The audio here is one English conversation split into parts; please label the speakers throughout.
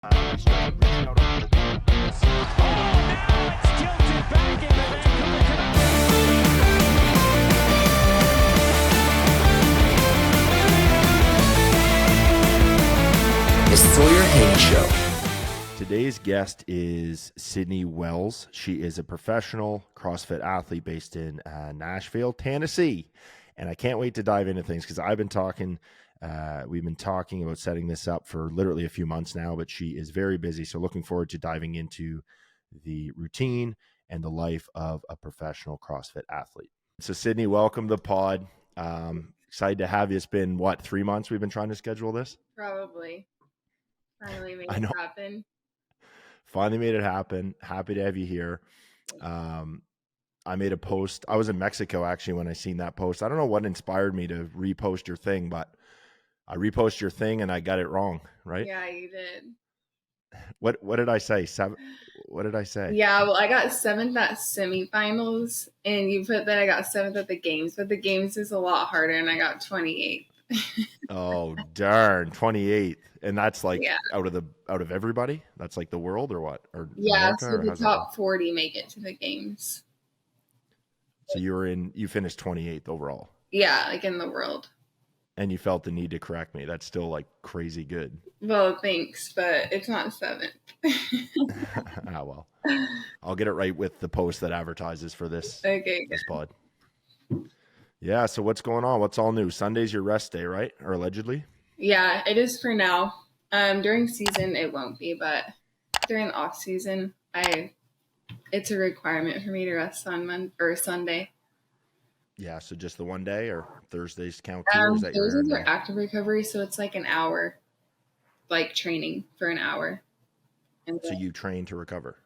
Speaker 1: It's tilted back into Vancouver Canucks.
Speaker 2: The Sawyer Hannay Show.
Speaker 3: Today's guest is Sydney Wells. She is a professional CrossFit athlete based in Nashville, Tennessee. And I can't wait to dive into things because we've been talking about setting this up for literally a few months now, but she is very busy. So looking forward to diving into the routine and the life of a professional CrossFit athlete. So Sydney, welcome to the pod. Excited to have you. It's been, 3 months we've been trying to schedule this?
Speaker 4: Probably. Finally made it happen.
Speaker 3: Finally made it happen. Happy to have you here. I made a post. I was in Mexico actually when I seen that post. I don't know what inspired me to repost your thing, but I reposted your thing and I got it wrong, right?
Speaker 4: Yeah, you did.
Speaker 3: What did I say? What did I say?
Speaker 4: Yeah, well, I got 7th at semifinals, and you put that I got 7th at the games, but the games is a lot harder, and I got 28th.
Speaker 3: Oh darn, 28th, and that's like
Speaker 4: Yeah.
Speaker 3: out of everybody. That's like the world or what? Or
Speaker 4: Yeah,
Speaker 3: America,
Speaker 4: so
Speaker 3: or
Speaker 4: the
Speaker 3: how's that
Speaker 4: top 40 make it to the games.
Speaker 3: So you finished 28th overall.
Speaker 4: Yeah, like in the world.
Speaker 3: And you felt the need to correct me. That's still like crazy good.
Speaker 4: Well, thanks, but it's not 7th.
Speaker 3: Ah, well, I'll get it right with the post that advertises for this.
Speaker 4: Okay,
Speaker 3: this pod. Yeah. So what's going on? What's all new? Sunday's your rest day, right? Or allegedly?
Speaker 4: Yeah, it is for now. During season, it won't be, but during the off season, it's a requirement for me to rest on Sunday.
Speaker 3: Yeah. So just the one day, or Thursdays count too? Or is that
Speaker 4: Thursdays are active recovery, so it's like an hour, like training for an hour. And
Speaker 3: so you train to recover?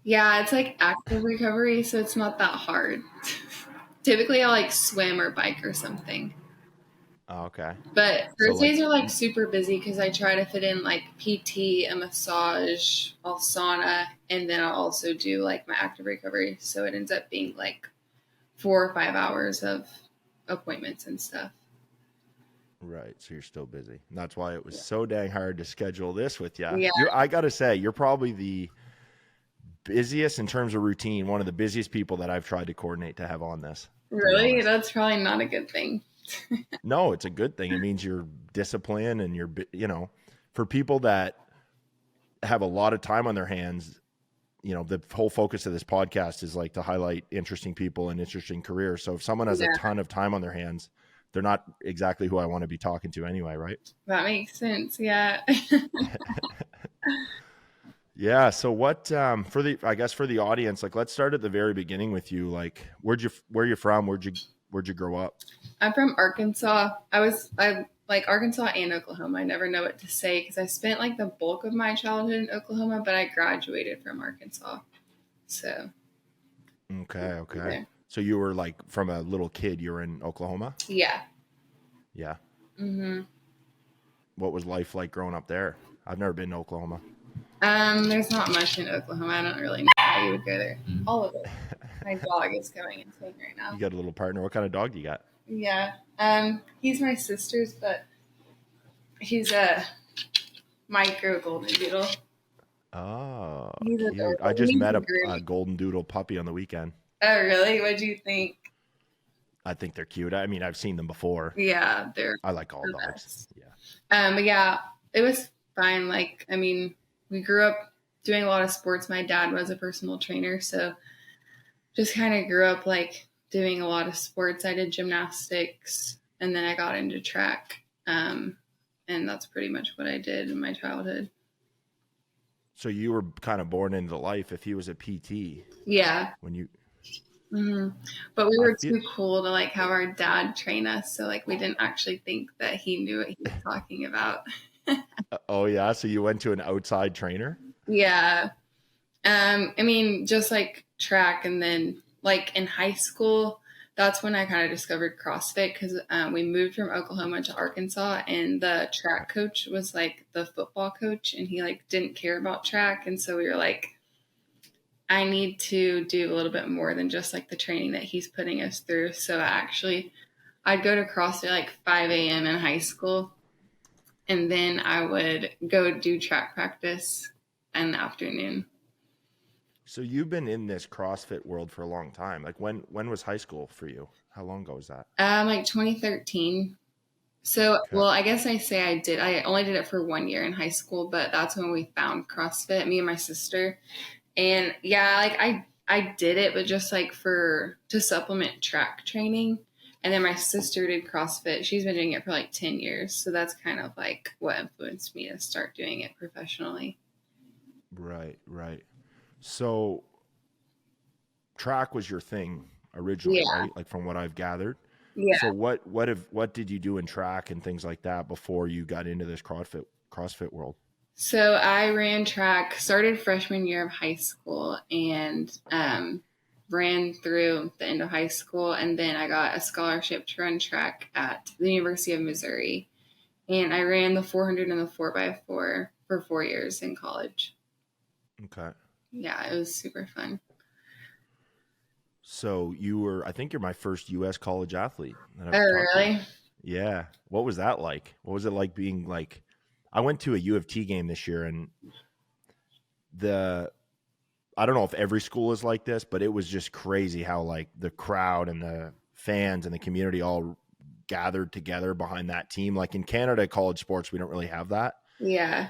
Speaker 4: Yeah, it's like active recovery, so it's not that hard. Typically, I'll like swim or bike or something.
Speaker 3: Oh, okay.
Speaker 4: But Thursdays are like super busy because I try to fit in like PT, a massage, a sauna, and then I'll also do like my active recovery. So it ends up being like 4 or 5 hours of appointments and stuff.
Speaker 3: Right. So you're still busy. And that's why it was so dang hard to schedule this with you.
Speaker 4: Yeah.
Speaker 3: I got to say, you're probably the busiest in terms of routine, one of the busiest people that I've tried to coordinate to have on this.
Speaker 4: Really? That's probably not a good thing.
Speaker 3: No, it's a good thing. It means you're disciplined and you're, for people that have a lot of time on their hands, the whole focus of this podcast is like to highlight interesting people and interesting careers. So if someone has a ton of time on their hands, they're not exactly who I want to be talking to anyway, right?
Speaker 4: That makes sense. Yeah.
Speaker 3: Yeah. So what, for the audience, like, let's start at the very beginning with you. Like, where are you from? Where'd you grow up?
Speaker 4: I'm from Arkansas. I like Arkansas and Oklahoma. I never know what to say because I spent like the bulk of my childhood in Oklahoma, but I graduated from Arkansas. So.
Speaker 3: Okay.
Speaker 4: Yeah.
Speaker 3: So you were like from a little kid, you were in Oklahoma?
Speaker 4: Yeah.
Speaker 3: Yeah.
Speaker 4: Mm-hmm.
Speaker 3: What was life like growing up there? I've never been to Oklahoma.
Speaker 4: There's not much in Oklahoma. I don't really know how you would go there. All of it. My dog is going insane right now.
Speaker 3: You got a little partner. What kind of dog do you got?
Speaker 4: Yeah. He's my sister's, but he's a micro golden doodle.
Speaker 3: Oh,
Speaker 4: He's
Speaker 3: cute. I just met a golden doodle puppy on the weekend.
Speaker 4: Oh, really? What'd you think?
Speaker 3: I think they're cute. I mean, I've seen them before.
Speaker 4: Yeah,
Speaker 3: I like all dogs.
Speaker 4: Best.
Speaker 3: Yeah.
Speaker 4: But yeah, it was fine. Like, I mean, we grew up doing a lot of sports. My dad was a personal trainer, so just kind of grew up like doing a lot of sports. I did gymnastics, and then I got into track. And that's pretty much what I did in my childhood.
Speaker 3: So you were kind of born into life if he was a PT.
Speaker 4: Yeah.
Speaker 3: When you.
Speaker 4: Mm-hmm. But we were too cool to like have our dad train us, so like we didn't actually think that he knew what he was talking about.
Speaker 3: Oh yeah, so you went to an outside trainer?
Speaker 4: Yeah. I mean, just like track, and then like in high school, that's when I kind of discovered CrossFit because we moved from Oklahoma to Arkansas, and the track coach was like the football coach, and he like didn't care about track, and so we were like, I need to do a little bit more than just like the training that he's putting us through. So I'd go to CrossFit like 5 a.m. in high school, and then I would go do track practice in the afternoon.
Speaker 3: So you've been in this CrossFit world for a long time. Like when was high school for you? How long ago was that?
Speaker 4: Like 2013. So,
Speaker 3: Okay.
Speaker 4: well, I guess I only did it for 1 year in high school, but that's when we found CrossFit, me and my sister. And yeah, like I did it, but just like to supplement track training. And then my sister did CrossFit. She's been doing it for like 10 years. So that's kind of like what influenced me to start doing it professionally.
Speaker 3: Right. So track was your thing originally,
Speaker 4: Yeah.
Speaker 3: right? Like from what I've gathered.
Speaker 4: Yeah.
Speaker 3: So what did you do in track and things like that before you got into this CrossFit world?
Speaker 4: So I ran track, started freshman year of high school, and ran through the end of high school. And then I got a scholarship to run track at the University of Missouri. And I ran the 400 and the 4x4 for 4 years in college.
Speaker 3: Okay.
Speaker 4: Yeah, it was super fun.
Speaker 3: So I think you're my first U.S. college athlete. That I've
Speaker 4: Oh,
Speaker 3: talked to.
Speaker 4: really?
Speaker 3: Yeah. What was that like? What was it like being like, I went to a U of T game this year, and I don't know if every school is like this, but it was just crazy how like the crowd and the fans and the community all gathered together behind that team. Like in Canada, college sports, we don't really have that.
Speaker 4: Yeah.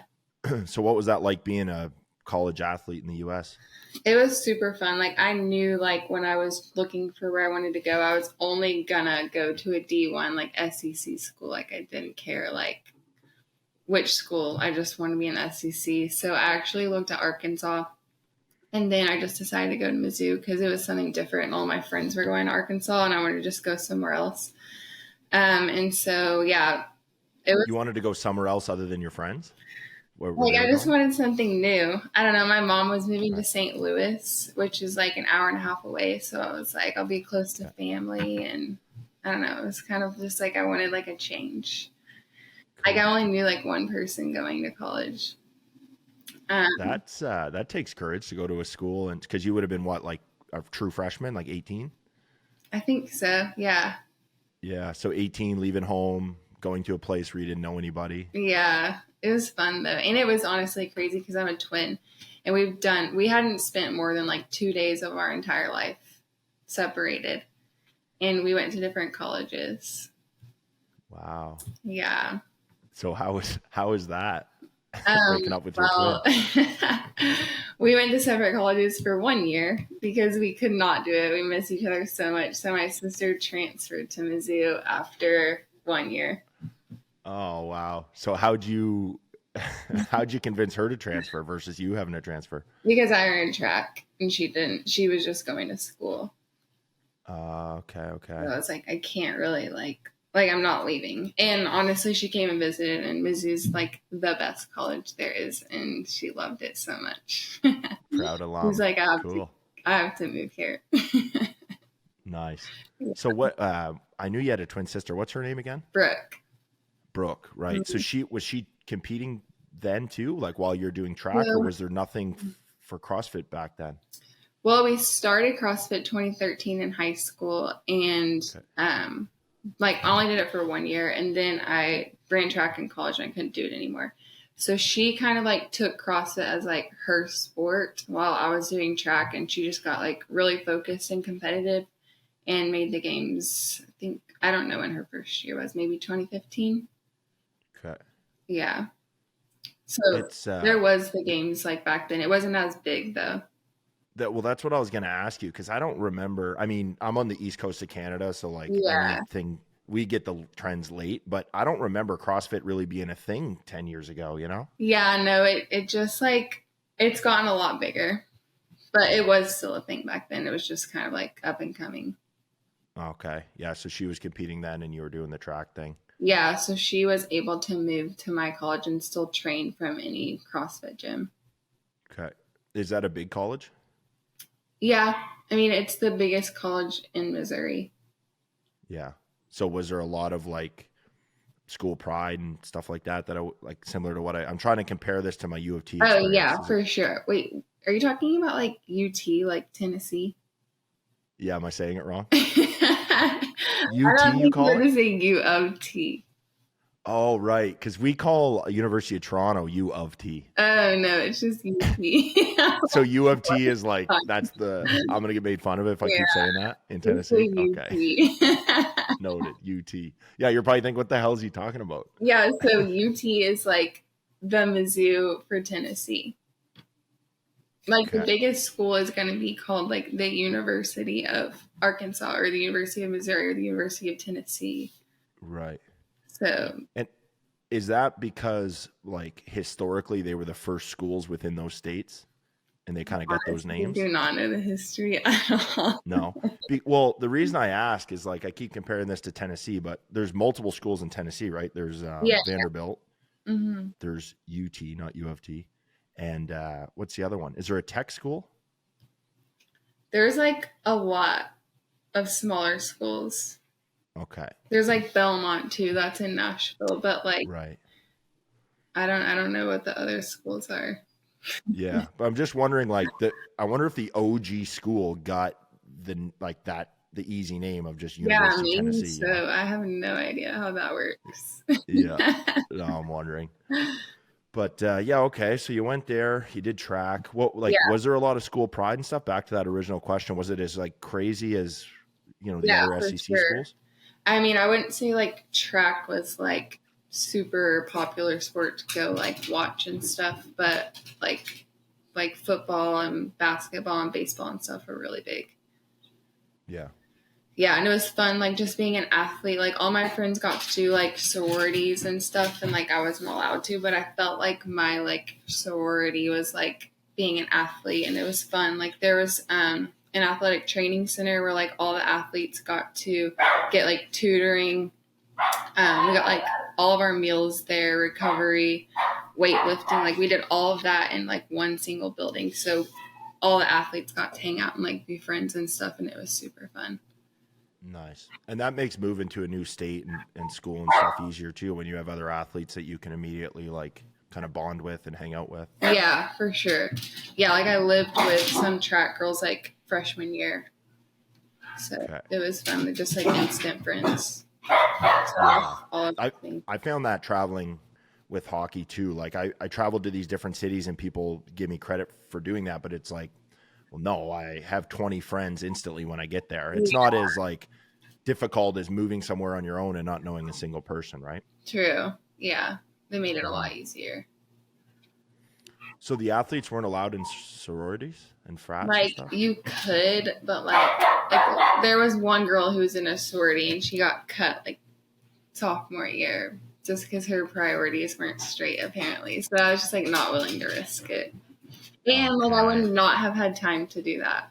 Speaker 3: So what was that like being a college athlete in the U.S.?
Speaker 4: It was super fun. Like I knew like when I was looking for where I wanted to go, I was only gonna go to a D1 like SEC school. Like I didn't care like which school. I just wanted to be in SEC. So I actually looked at Arkansas, and then I just decided to go to Mizzou because it was something different. And all my friends were going to Arkansas, and I wanted to just go somewhere else. And so yeah, it was.
Speaker 3: You wanted to go somewhere else other than your friends? Where
Speaker 4: Like
Speaker 3: they
Speaker 4: I
Speaker 3: were
Speaker 4: just
Speaker 3: going?
Speaker 4: wanted something new. I don't know. My mom was moving to St. Louis, which is like an hour and a half away. So I was like, I'll be close to family, and I don't know. It was kind of just like I wanted like a change. Like I only knew like one person going to college.
Speaker 3: That takes courage to go to a school, and because you would have been what, like a true freshman, like 18?
Speaker 4: I think so. Yeah.
Speaker 3: Yeah, so 18, leaving home, going to a place where you didn't know anybody.
Speaker 4: Yeah. It was fun though. And it was honestly crazy because I'm a twin, and we hadn't spent more than like 2 days of our entire life separated, and we went to different colleges.
Speaker 3: Wow.
Speaker 4: Yeah.
Speaker 3: So how is that?
Speaker 4: Um,
Speaker 3: Breaking up with your
Speaker 4: well,
Speaker 3: twin?
Speaker 4: we went to separate colleges for 1 year because we could not do it. We missed each other so much. So my sister transferred to Mizzou after 1 year.
Speaker 3: Oh, wow. So how'd you convince her to transfer versus you having to transfer?
Speaker 4: Because I ran track and she didn't. She was just going to school.
Speaker 3: Okay.
Speaker 4: So I was like, I can't really I'm not leaving. And honestly, she came and visited, and Mizzou's like the best college there is, and she loved it so much.
Speaker 3: Proud alum.
Speaker 4: She was like,
Speaker 3: Cool.
Speaker 4: I have to move here.
Speaker 3: Nice. So what? I knew you had a twin sister. What's her name again? Brooke, right?
Speaker 4: Mm-hmm.
Speaker 3: So was she competing then too, like while you're doing track, or was there nothing for CrossFit back then?
Speaker 4: Well, we started CrossFit 2013 in high school, and I only did it for 1 year, and then I ran track in college and I couldn't do it anymore. So she kind of like took CrossFit as like her sport while I was doing track, and she just got like really focused and competitive and made the games. I don't know when her first year was, maybe 2015.
Speaker 3: Okay.
Speaker 4: Yeah. So there was the games like back then. It wasn't as big though.
Speaker 3: That's what I was going to ask you, because I don't remember. I mean, I'm on the East Coast of Canada, so like anything, we get the trends late, but I don't remember CrossFit really being a thing 10 years ago, you know?
Speaker 4: Yeah, no, it just like, it's gotten a lot bigger, but it was still a thing back then. It was just kind of like up and coming.
Speaker 3: Okay. Yeah. So she was competing then and you were doing the track thing.
Speaker 4: Yeah. So she was able to move to my college and still train from any CrossFit gym.
Speaker 3: Okay. Is that a big college?
Speaker 4: Yeah. I mean, it's the biggest college in Missouri.
Speaker 3: Yeah. So was there a lot of like school pride and stuff like that I like, similar to what I'm trying to compare this to my U of T experience?
Speaker 4: Oh yeah, for sure. Wait, are you talking about like UT, like Tennessee?
Speaker 3: Yeah. Am I saying it wrong?
Speaker 4: UT,
Speaker 3: you call it?
Speaker 4: To say U of T.
Speaker 3: Oh, right. Because we call University of Toronto U of T.
Speaker 4: Oh no, it's just UT.
Speaker 3: So U of T is like, I'm going to get made fun of it if I keep saying that in Tennessee. Okay.
Speaker 4: UT.
Speaker 3: Noted. UT. Yeah, you're probably thinking, what the hell is he talking about?
Speaker 4: Yeah, so UT is like the Mizzou for Tennessee. Like the biggest school is going to be called like the University of Arkansas or the University of Missouri or the University of Tennessee.
Speaker 3: Right.
Speaker 4: So,
Speaker 3: And is that because like historically they were the first schools within those states and they kind of got those names?
Speaker 4: I do not know the history at all.
Speaker 3: No. Well, the reason I ask is like I keep comparing this to Tennessee, but there's multiple schools in Tennessee, right? There's Vanderbilt.
Speaker 4: Mm-hmm.
Speaker 3: There's UT, not U of T. And what's the other one? Is there a tech school?
Speaker 4: There's like a lot of smaller schools.
Speaker 3: Okay.
Speaker 4: There's like Belmont too. That's in Nashville, but like,
Speaker 3: right.
Speaker 4: I don't know what the other schools are.
Speaker 3: Yeah, but I'm just wondering, like, I wonder if the OG school got the easy name of just University of Tennessee.
Speaker 4: So you know? I have no idea how that works.
Speaker 3: Yeah, no, I'm wondering. But okay. So you went there, you did track. Was there a lot of school pride and stuff? Back to that original question, was it as like crazy as the other SEC schools?
Speaker 4: I mean, I wouldn't say like track was like super popular sport to go like watch and stuff, but like football and basketball and baseball and stuff are really big. Yeah, and it was fun, like just being an athlete. Like all my friends got to do like sororities and stuff, and like I wasn't allowed to, but I felt like my like sorority was like being an athlete, and it was fun. Like there was an athletic training center where like all the athletes got to get like tutoring. We got like all of our meals there, recovery, weightlifting. Like we did all of that in like one single building. So all the athletes got to hang out and like be friends and stuff, and it was super fun.
Speaker 3: Nice. And that makes moving to a new state and school and stuff easier too when you have other athletes that you can immediately like kind of bond with and hang out with.
Speaker 4: Yeah, for sure. Yeah, like I lived with some track girls like freshman year. So It was fun. They're just like instant friends.
Speaker 3: I found that traveling with hockey too. Like I traveled to these different cities and people give me credit for doing that, but it's like, well, no, I have 20 friends instantly when I get there. It's not as like difficult as moving somewhere on your own and not knowing a single person, right?
Speaker 4: True. Yeah. They made it a lot easier.
Speaker 3: So the athletes weren't allowed in sororities and frats?
Speaker 4: Like
Speaker 3: and stuff?
Speaker 4: you could, but like there was one girl who was in a sorority and she got cut like sophomore year just because her priorities weren't straight apparently. So I was just like not willing to risk it. And like I would not have had time to do that.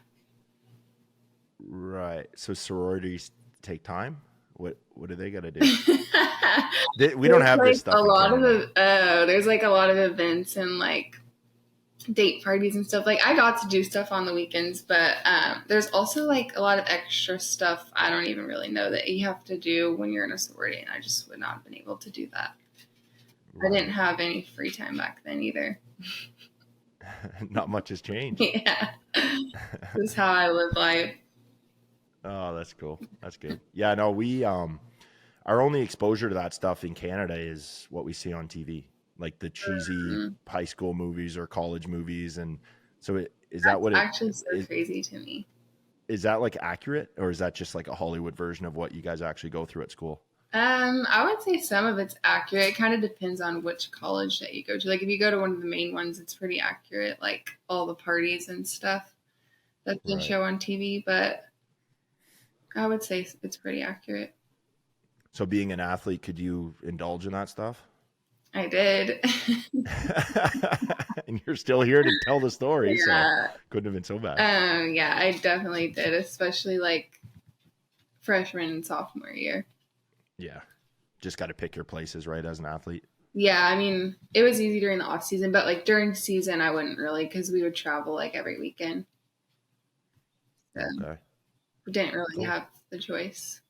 Speaker 3: Right. So sororities take time? What do they got to do? We don't have this stuff.
Speaker 4: There's like a lot of events and like date parties and stuff. Like I got to do stuff on the weekends, but there's also like a lot of extra stuff I don't even really know that you have to do when you're in a sorority, and I just would not have been able to do that. Right. I didn't have any free time back then either.
Speaker 3: Not much has changed.
Speaker 4: Yeah. This is how I live life.
Speaker 3: Oh, that's cool. That's good. Yeah, no, we our only exposure to that stuff in Canada is what we see on TV, like the cheesy high school movies or college movies. And so that's
Speaker 4: actually so crazy to me.
Speaker 3: Is that like accurate, or is that just like a Hollywood version of what you guys actually go through at school?
Speaker 4: I would say some of it's accurate. It kind of depends on which college that you go to. Like if you go to one of the main ones, it's pretty accurate, like all the parties and stuff that they show on TV. But I would say it's pretty accurate.
Speaker 3: So being an athlete, could you indulge in that stuff?
Speaker 4: I did.
Speaker 3: And you're still here to tell the story, so couldn't have been so bad.
Speaker 4: Yeah, I definitely did, especially like freshman and sophomore year.
Speaker 3: Yeah. Just got to pick your places, right, as an athlete?
Speaker 4: Yeah, I mean, it was easy during the off season, but like during season, I wouldn't really, because we would travel like every weekend. So we didn't really have the choice.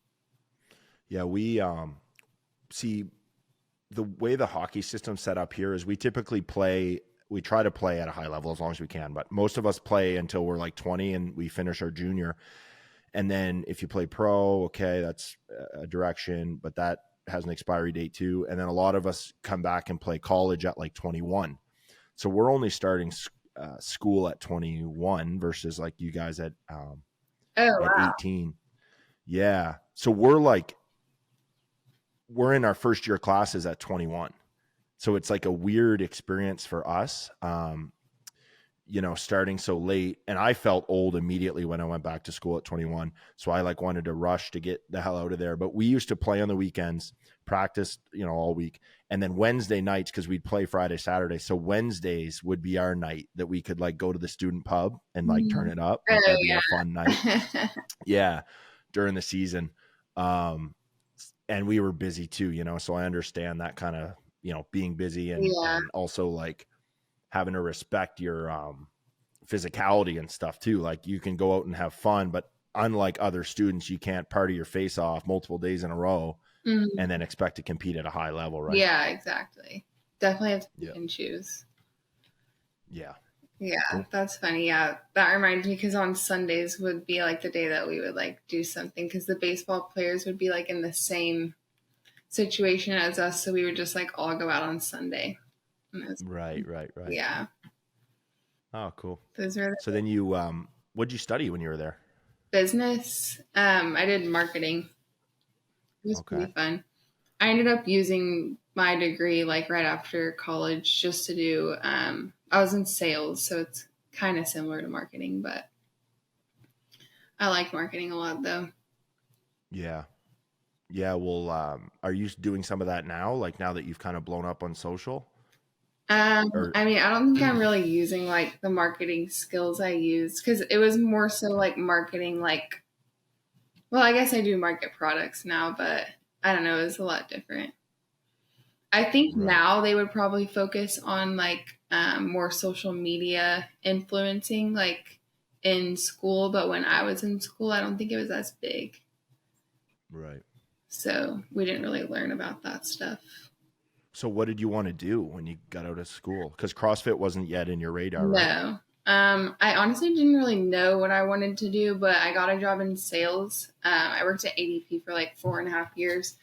Speaker 3: Yeah, we see the way the hockey system's set up here is we typically we try to play at a high level as long as we can, but most of us play until we're like 20 and we finish our junior. And then if you play pro, okay, that's a direction, but that has an expiry date too. And then a lot of us come back and play college at like 21. So we're only starting school at 21 versus like you guys at
Speaker 4: Oh, wow.
Speaker 3: 18. Yeah. So we're in our first year classes at 21. So it's like a weird experience for us. Starting so late, and I felt old immediately when I went back to school at 21. So I like wanted to rush to get the hell out of there. But we used to play on the weekends, practice, all week. And then Wednesday nights, cause we'd play Friday, Saturday. So Wednesdays would be our night that we could like go to the student pub and like turn it up. Like that'd be a fun night. Yeah. During the season. And we were busy too, so I understand that kind of, being busy and also like having to respect your physicality and stuff too. Like you can go out and have fun, but unlike other students, you can't party your face off multiple days in a row and then expect to compete at a high level, right?
Speaker 4: Yeah, exactly. Definitely have to pick and choose.
Speaker 3: Yeah.
Speaker 4: Yeah,
Speaker 3: Cool.
Speaker 4: That's funny. Yeah, that reminds me because on Sundays would be like the day that we would like do something because the baseball players would be like in the same situation as us. So we would just like all go out on Sunday.
Speaker 3: Right.
Speaker 4: Yeah.
Speaker 3: Oh, cool.
Speaker 4: Those were
Speaker 3: So then you, what'd you study when you were there?
Speaker 4: business. I did marketing. It was pretty fun. I ended up using my degree like right after college just to do, I was in sales, so it's kind of similar to marketing, but I like marketing a lot though.
Speaker 3: Yeah. Yeah. Well, are you doing some of that now? Like now that you've kind of blown up on social?
Speaker 4: I don't think I'm really using like the marketing skills I used because it was more so like marketing, like, well, I guess I do market products now, but I don't know, it's a lot different. I think now they would probably focus on like more social media influencing like in school, but when I was in school, I don't think it was as big.
Speaker 3: Right.
Speaker 4: So we didn't really learn about that stuff.
Speaker 3: So what did you want to do when you got out of school? Because CrossFit wasn't yet in your radar, right?
Speaker 4: No. I honestly didn't really know what I wanted to do, but I got a job in sales. I worked at ADP for like 4.5 years,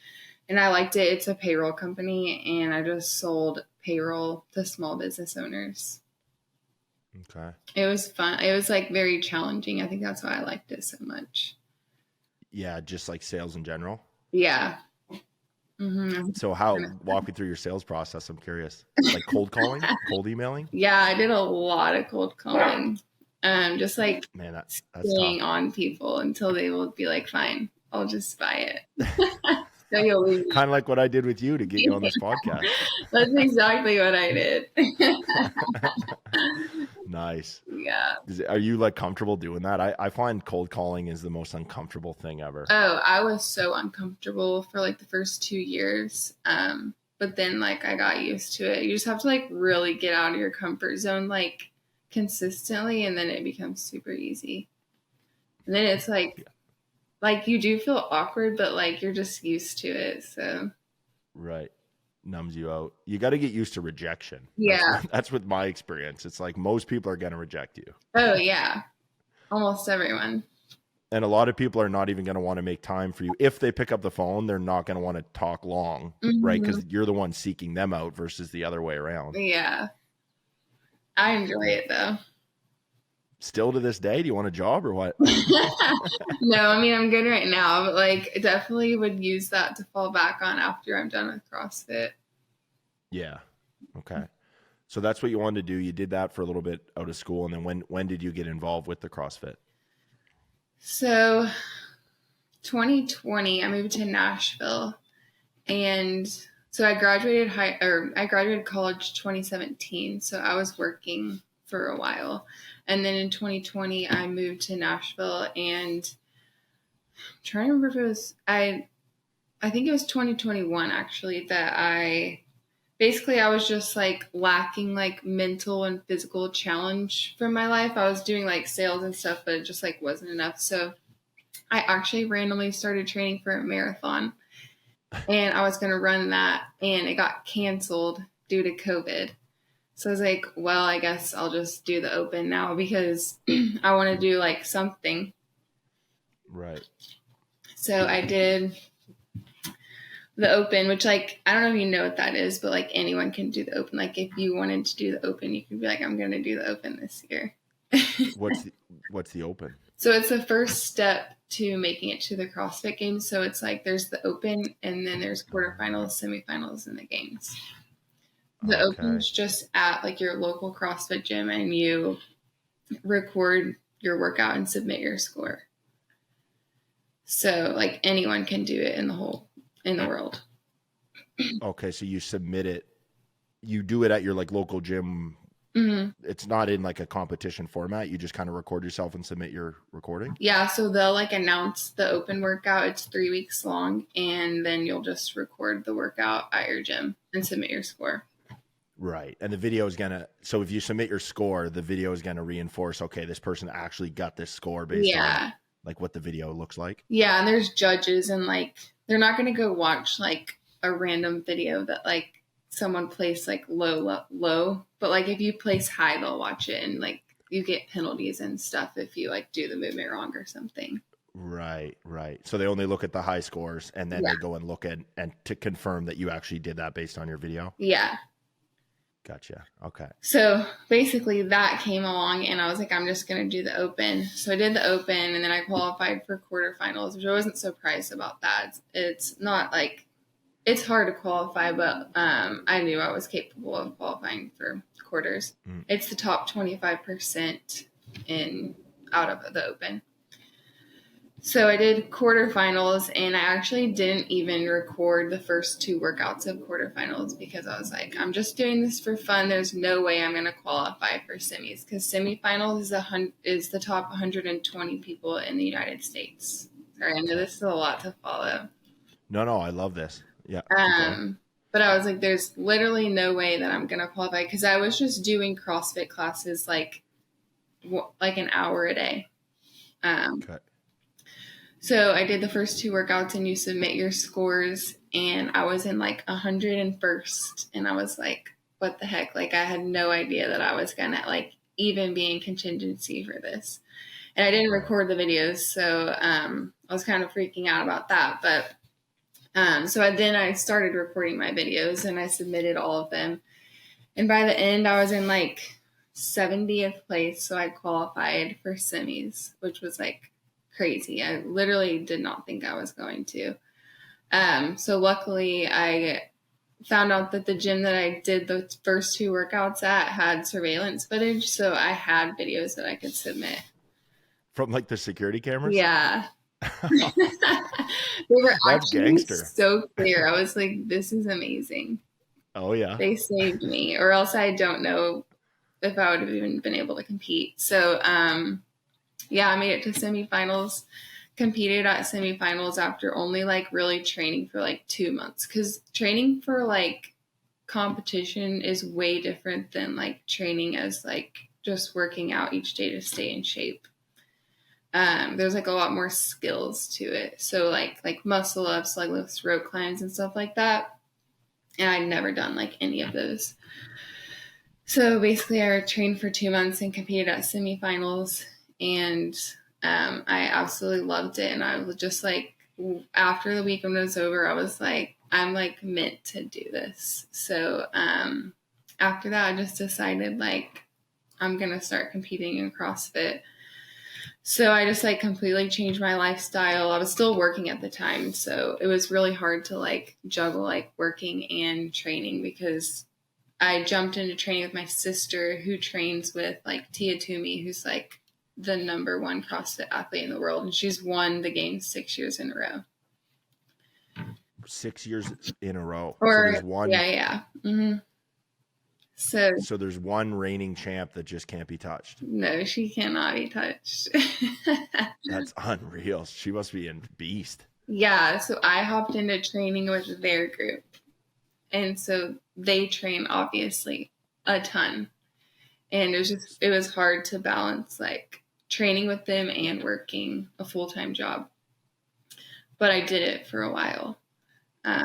Speaker 4: and I liked it. It's a payroll company, and I just sold payroll to small business owners.
Speaker 3: Okay.
Speaker 4: It was fun. It was like very challenging. I think that's why I liked it so much.
Speaker 3: Yeah, just like sales in general.
Speaker 4: Yeah. Mm-hmm.
Speaker 3: So walk me through your sales process. I'm curious. Like cold calling, cold emailing?
Speaker 4: Yeah, I did a lot of cold calling. Just like
Speaker 3: Man, that's
Speaker 4: staying
Speaker 3: tough.
Speaker 4: on people until they will be like, fine, I'll just buy it. So you'll leave.
Speaker 3: Kind of like what I did with you to get you on this podcast.
Speaker 4: That's exactly what I did.
Speaker 3: Nice.
Speaker 4: Yeah.
Speaker 3: Are you like comfortable doing that? I find cold calling is the most uncomfortable thing ever.
Speaker 4: Oh, I was so uncomfortable for like the first 2 years. But then like I got used to it. You just have to like really get out of your comfort zone like consistently, and then it becomes super easy. And then it's like you do feel awkward, but like you're just used to it. So
Speaker 3: Right. Numbs you out. You got to get used to rejection.
Speaker 4: yeah.
Speaker 3: That's with my experience. It's like most people are going to reject you.
Speaker 4: Oh yeah. Almost everyone.
Speaker 3: And a lot of people are not even going to want to make time for you. If they pick up the phone, they're not going to want to talk long, right? Because you're the one seeking them out versus the other way around.
Speaker 4: Yeah. I enjoy it though.
Speaker 3: Still to this day, do you want a job or what?
Speaker 4: No, I mean, I'm good right now, but like definitely would use that to fall back on after I'm done with CrossFit.
Speaker 3: Yeah. Okay. So that's what you wanted to do. You did that for a little bit out of school. And then when did you get involved with the CrossFit?
Speaker 4: So 2020, I moved to Nashville, and so I graduated college 2017. So I was working for a while. And then in 2020, I moved to Nashville, and I'm trying to remember if it was, I think it was 2021 actually, that I was just like lacking like mental and physical challenge from my life. I was doing like sales and stuff, but it just like wasn't enough. So I actually randomly started training for a marathon, and I was going to run that, and it got canceled due to COVID. So I was like, well, I guess I'll just do the open now because I want to do like something.
Speaker 3: Right.
Speaker 4: So I did the open, which like, I don't know if you know what that is, but like anyone can do the open. Like if you wanted to do the open, you could be like, I'm going to do the open this year.
Speaker 3: What's the open?
Speaker 4: So it's the first step to making it to the CrossFit Games. So it's like there's the open and then there's quarterfinals, semifinals, and the games. The open's just at like your local CrossFit gym and you record your workout and submit your score. So like anyone can do it in the world.
Speaker 3: Okay, so you submit it. You do it at your like local gym.
Speaker 4: Mm-hmm.
Speaker 3: It's not in like a competition format. You just kind of record yourself and submit your recording.
Speaker 4: Yeah, so they'll like announce the open workout. It's 3 weeks long, and then you'll just record the workout at your gym and submit your score.
Speaker 3: Right. And the video is so if you submit your score, the video is going to reinforce, okay, this person actually got this score based on like what the video looks like.
Speaker 4: Yeah. And there's judges and like, they're not going to go watch like a random video that like someone placed like low, but like if you place high, they'll watch it and like you get penalties and stuff if you like do the movement wrong or something.
Speaker 3: Right. So they only look at the high scores and then they go and look at and to confirm that you actually did that based on your video.
Speaker 4: Yeah.
Speaker 3: Gotcha. Okay.
Speaker 4: So basically that came along and I was like, I'm just going to do the open. So I did the open and then I qualified for quarterfinals, which I wasn't surprised about that. It's not like, it's hard to qualify, but I knew I was capable of qualifying for quarters. It's the top 25% out of the open. So I did quarterfinals and I actually didn't even record the first 2 workouts of quarterfinals because I was like, I'm just doing this for fun. There's no way I'm going to qualify for semis because semifinals is the top 120 people in the United States. Sorry, I know this is a lot to follow.
Speaker 3: No, I love this. Yeah.
Speaker 4: But I was like, there's literally no way that I'm going to qualify because I was just doing CrossFit classes like an hour a day.
Speaker 3: Okay.
Speaker 4: So I did the first 2 workouts and you submit your scores and I was in like 101st and I was like, what the heck? Like I had no idea that I was going to like even be in contingency for this. And I didn't record the videos. So I was kind of freaking out about that. But then I started recording my videos and I submitted all of them. And by the end I was in like 70th place. So I qualified for semis, which was like crazy. I literally did not think I was going to. So luckily I found out that the gym that I did the first 2 workouts at had surveillance footage. So I had videos that I could submit.
Speaker 3: From like the security cameras?
Speaker 4: Yeah. They were
Speaker 3: That's
Speaker 4: actually
Speaker 3: gangster.
Speaker 4: so clear. I was like, this is amazing.
Speaker 3: Oh yeah.
Speaker 4: They saved me or else I don't know if I would have even been able to compete. So, I made it to semifinals, competed at semifinals after only like really training for like 2 months. Cause training for like competition is way different than like training as like just working out each day to stay in shape. There's like a lot more skills to it. So like muscle ups, leg lifts, rope climbs and stuff like that. And I'd never done like any of those. So basically I trained for 2 months and competed at semifinals. And I absolutely loved it. And I was just like, after the weekend was over, I was like, I'm like meant to do this. So after that, I just decided like, I'm going to start competing in CrossFit. So I just like completely changed my lifestyle. I was still working at the time. So it was really hard to like juggle like working and training because I jumped into training with my sister who trains with like Tia Toomey, who's like the number 1 CrossFit athlete in the world. And she's won the games 6 years in a row.
Speaker 3: 6 years in a row.
Speaker 4: Or,
Speaker 3: so there's one.
Speaker 4: Yeah. Mm-hmm. So
Speaker 3: there's one reigning champ that just can't be touched.
Speaker 4: No, she cannot be touched.
Speaker 3: That's unreal. She must be a beast.
Speaker 4: Yeah. So I hopped into training with their group. And so they train obviously a ton. And it was hard to balance like training with them and working a full-time job. But I did it for a while.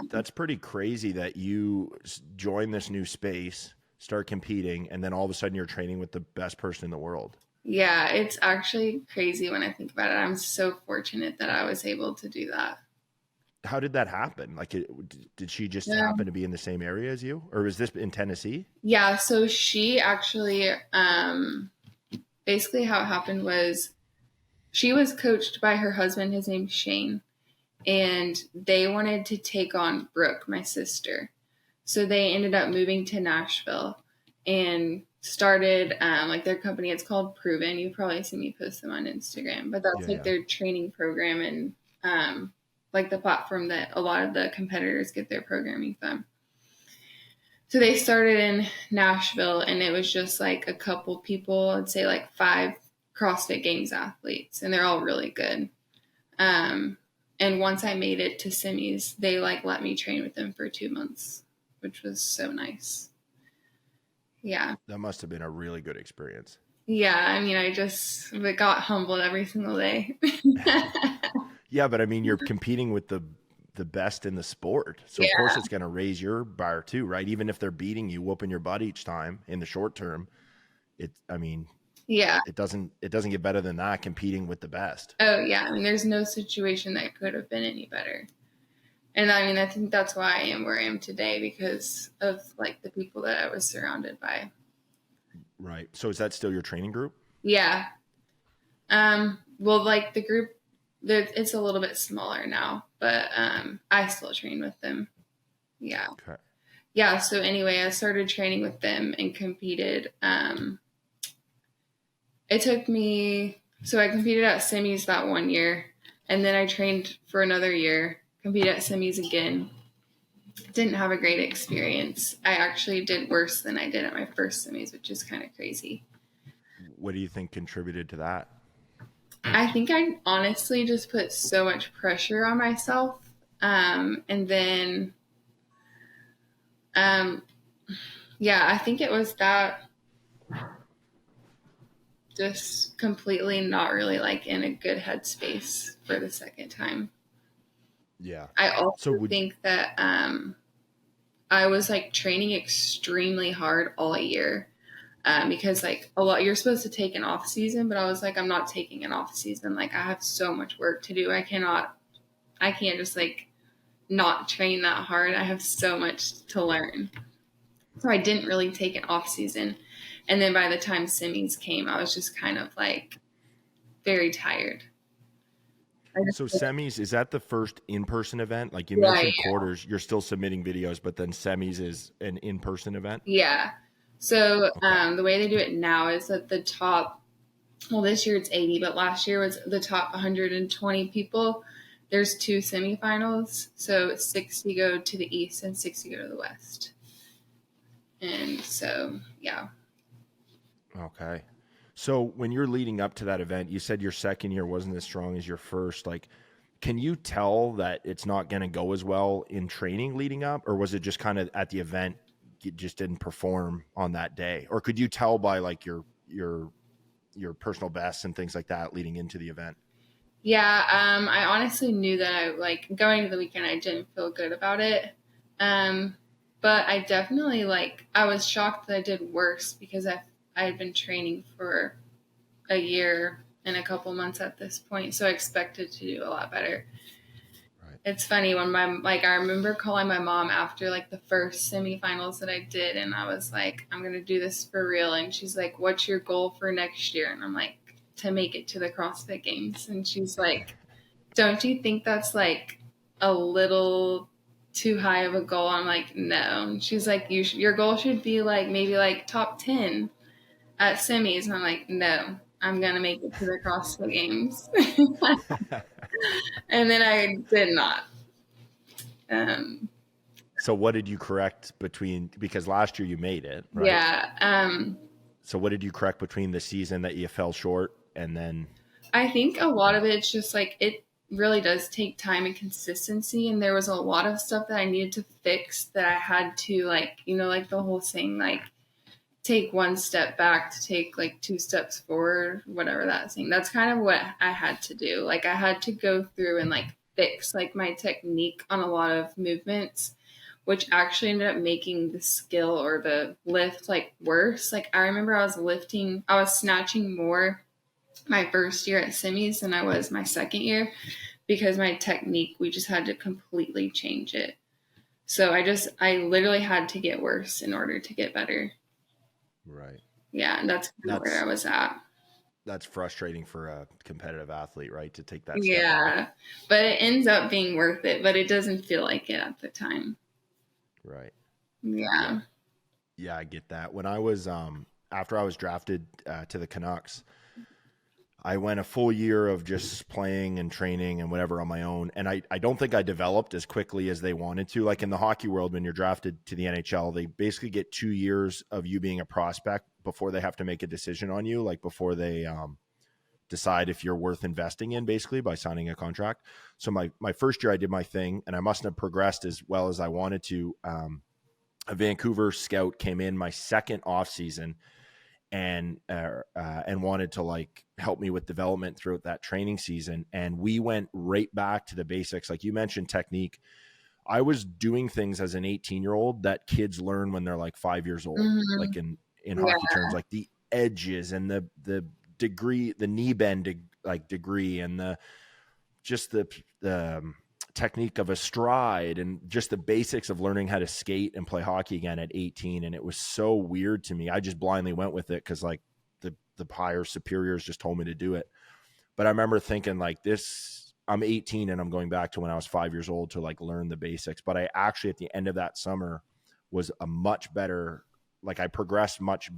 Speaker 3: That's pretty crazy that you join this new space, start competing, and then all of a sudden you're training with the best person in the world.
Speaker 4: Yeah, it's actually crazy when I think about it. I'm so fortunate that I was able to do that.
Speaker 3: how did that happen? Like, did she just happen to be in the same area as you, or was this in Tennessee?
Speaker 4: Yeah, so she actually, basically how it happened was she was coached by her husband. His name's Shane, and they wanted to take on Brooke, my sister. So they ended up moving to Nashville and started like their company. It's called Proven. You've probably seen me post them on Instagram, but that's like their training program and like the platform that a lot of the competitors get their programming from. So they started in Nashville, and it was just like a couple people, I'd say like 5 CrossFit Games athletes, and they're all really good. And once I made it to semis, they like let me train with them for 2 months, which was so nice. Yeah.
Speaker 3: That must have been a really good experience.
Speaker 4: Yeah. I mean, I just got humbled every single day.
Speaker 3: Yeah, but I mean, you're competing with the best in the sport. So of course it's going to raise your bar too, right? Even if they're beating you, whooping your butt each time in the short term, it doesn't get better than that, competing with the best.
Speaker 4: Oh yeah. I mean, there's no situation that could have been any better. And I mean, I think that's why I am where I am today, because of like the people that I was surrounded by.
Speaker 3: Right. So is that still your training group?
Speaker 4: Yeah. Well, like the group, it's a little bit smaller now, but I still train with them. Yeah.
Speaker 3: Okay.
Speaker 4: Yeah. So anyway, I started training with them and competed. It took me, so I competed at semis that 1 year, and then I trained for another year, competed at semis again. Didn't have a great experience. I actually did worse than I did at my first semis, which is kind of crazy.
Speaker 3: What do you think contributed to that?
Speaker 4: I think I honestly just put so much pressure on myself. And then, yeah, I think it was that just completely not really like in a good headspace for the second time.
Speaker 3: Yeah.
Speaker 4: I also think that I was like training extremely hard all year. Because like a lot, you're supposed to take an off season, but I was like, I'm not taking an off season. Like I have so much work to do. I can't just like not train that hard. I have so much to learn. So I didn't really take an off season. And then by the time semis came, I was just kind of like very tired.
Speaker 3: So semis, is that the first in-person event? Like you mentioned quarters, you're still submitting videos, but then semis is an in-person event?
Speaker 4: Yeah. So the way they do it now is that the top, well, this year it's 80, but last year was the top 120 people. There's 2 semifinals. So 60 go to the east and 60 go to the west. And so, yeah.
Speaker 3: Okay. So when you're leading up to that event, you said your second year wasn't as strong as your first. Like, can you tell that it's not going to go as well in training leading up? Or was it just kind of at the event, you just didn't perform on that day? Or could you tell by like your personal bests and things like that leading into the event?
Speaker 4: Yeah, I honestly knew that I like going to the weekend, I didn't feel good about it. But I definitely I was shocked that I did worse because I had been training for a year and a couple months at this point. So I expected to do a lot better. It's funny when I remember calling my mom after the first semifinals that I did, and I was like, I'm going to do this for real. And she's like, what's your goal for next year? And I'm like, to make it to the CrossFit Games. And she's like, don't you think that's a little too high of a goal? I'm like, no. And she's like, your goal should be maybe top 10 at semis. And I'm like, no, I'm going to make it to the CrossFit Games. And then I did not.
Speaker 3: So what did you correct because last year you made it, right?
Speaker 4: Yeah.
Speaker 3: So what did you correct between the season that you fell short and then? I
Speaker 4: think a lot of it's just it really does take time and consistency. And there was a lot of stuff that I needed to fix that I had to the whole saying, take one step back to take 2 steps forward, whatever that saying. That's kind of what I had to do. I had to go through and fix my technique on a lot of movements, which actually ended up making the skill or the lift worse. I remember I was snatching more my first year at semis than I was my second year, because my technique, we just had to completely change it. So I literally had to get worse in order to get better.
Speaker 3: Right.
Speaker 4: Yeah, and that's where I was at.
Speaker 3: That's frustrating for a competitive athlete, right? To take that step
Speaker 4: Yeah,
Speaker 3: back.
Speaker 4: but it ends up being worth it, but it doesn't feel like it at the time.
Speaker 3: Right.
Speaker 4: Yeah.
Speaker 3: Yeah, I get that. When I was after I was drafted to the Canucks, I went a full year of just playing and training and whatever on my own. And I don't think I developed as quickly as they wanted to. Like in the hockey world, when you're drafted to the NHL, they basically get 2 years of you being a prospect before they have to make a decision on you, like before they decide if you're worth investing in, basically by signing a contract. So my first year I did my thing, and I mustn't have progressed as well as I wanted to. A Vancouver scout came in my second off season and wanted to like help me with development throughout that training season. And we went right back to the basics. Like you mentioned technique. I was doing things as an 18-year-old that kids learn when they're like 5 years old, like in hockey terms, like the edges and the degree, the knee bend degree, and the technique of a stride, and just the basics of learning how to skate and play hockey again at 18. And it was so weird to me. I just blindly went with it because like the higher superiors just told me to do it. But I remember thinking like this, I'm 18 and I'm going back to when I was 5 years old to like learn the basics. But I actually, at the end of that summer, was a much better, like I progressed much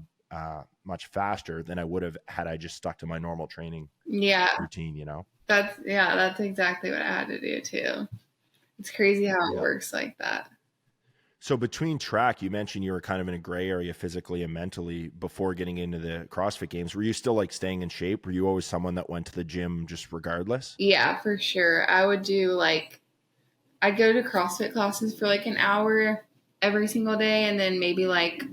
Speaker 3: faster than I would have had I just stuck to my normal training routine, you know?
Speaker 4: That's exactly what I had to do too. It's crazy how it works like that.
Speaker 3: So between track, you mentioned you were kind of in a gray area physically and mentally before getting into the CrossFit games. Were you still like staying in shape? Were you always someone that went to the gym just regardless?
Speaker 4: Yeah, for sure. I would do I'd go to CrossFit classes for like an hour every single day, and then maybe like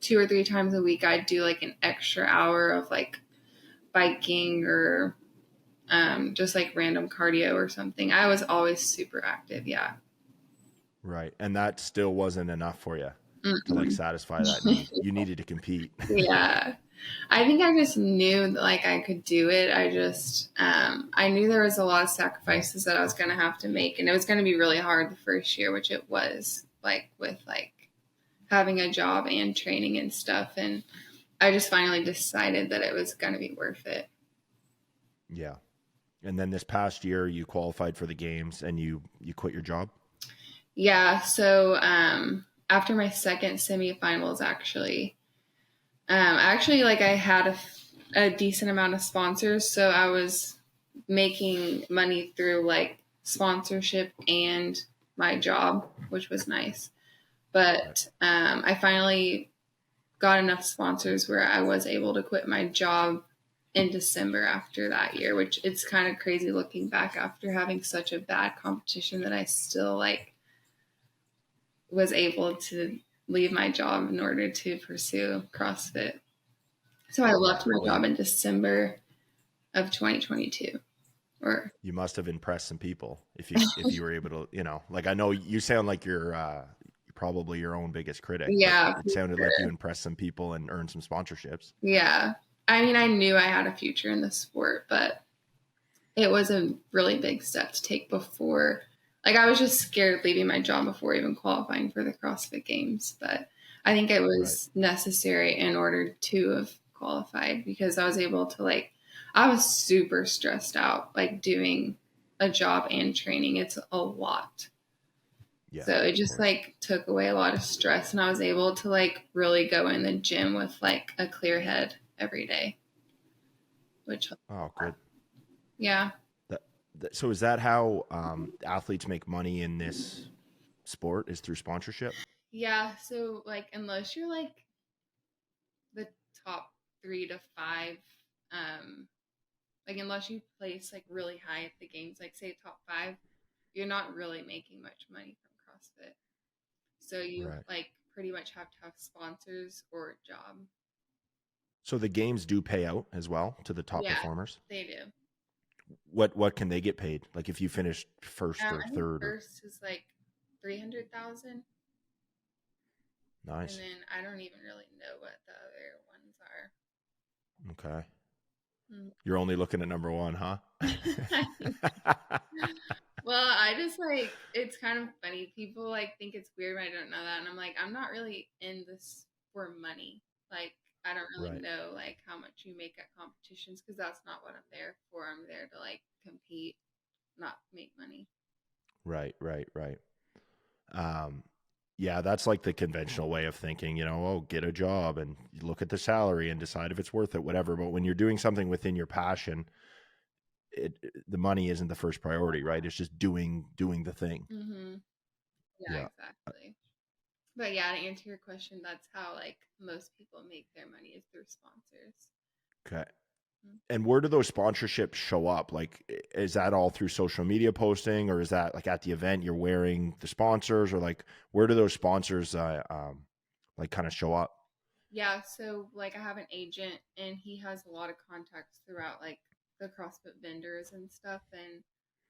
Speaker 4: 2 or 3 times a week I'd do like an extra hour of like biking or just like random cardio or something. I was always super active. Yeah.
Speaker 3: Right. And that still wasn't enough for you to like
Speaker 4: Mm-mm.
Speaker 3: satisfy that need. You needed to compete.
Speaker 4: Yeah. I think I just knew that, like I could do it. I knew there was a lot of sacrifices that I was going to have to make, and it was going to be really hard the first year, which it was, like with like having a job and training and stuff. And I just finally decided that it was going to be worth it.
Speaker 3: Yeah. And then this past year you qualified for the games and you quit your job?
Speaker 4: Yeah. So after my second semifinals, actually, like I had a decent amount of sponsors, so I was making money through like sponsorship and my job, which was nice. But I finally got enough sponsors where I was able to quit my job in December after that year, which it's kind of crazy looking back after having such a bad competition that I still like was able to leave my job in order to pursue CrossFit. So I left my job in December of 2022. Or
Speaker 3: You must have impressed some people if you were able to, you know, like I know you sound like you're probably your own biggest critic.
Speaker 4: yeah,
Speaker 3: But it sounded like you impressed some people and earned some sponsorships.
Speaker 4: yeah. I mean, I knew I had a future in the sport, but it was a really big step to take before. Like I was just scared of leaving my job before even qualifying for the CrossFit Games, but I think it was necessary in order to have qualified because I was able to like. I was super stressed out, like doing a job and training. It's a lot.
Speaker 3: Yeah.
Speaker 4: So it just like took away a lot of stress, and I was able to like really go in the gym with like a clear head every day. Which
Speaker 3: Good.
Speaker 4: Yeah.
Speaker 3: So is that how athletes make money in this sport, is through sponsorship?
Speaker 4: Yeah, so like unless you're like the top 3 to 5, like unless you place like really high at the games, like say top 5, you're not really making much money from CrossFit. So you like pretty much have to have sponsors or a job.
Speaker 3: So the games do pay out as well to the top performers?
Speaker 4: They do.
Speaker 3: What can they get paid? Like if you finish first or
Speaker 4: I think
Speaker 3: third?
Speaker 4: First is like 300,000.
Speaker 3: Nice.
Speaker 4: And then I don't even really know what the other ones are.
Speaker 3: Okay. You're only looking at number one, huh?
Speaker 4: Well, I just like it's kind of funny. People like think it's weird when I don't know that, and I'm like, I'm not really in this for money. Like, I don't really
Speaker 3: Right,
Speaker 4: know like how much you make at competitions because that's not what I'm there for. I'm there to like compete, not make money.
Speaker 3: right. Um, yeah, that's like the conventional way of thinking, oh, get a job and you look at the salary and decide if it's worth it, whatever. But when you're doing something within your passion, the money isn't the first priority, right? It's just doing the thing.
Speaker 4: Mm-hmm. Yeah,
Speaker 3: Yeah.
Speaker 4: exactly. But yeah, to answer your question, that's how like most people make their money is through sponsors.
Speaker 3: Okay.
Speaker 4: Mm.
Speaker 3: And where do those sponsorships show up? Like, is that all through social media posting, or is that like at the event you're wearing the sponsors, or like where do those sponsors like kind of show up?
Speaker 4: Yeah, so like I have an agent and he has a lot of contacts throughout like the CrossFit vendors and stuff, and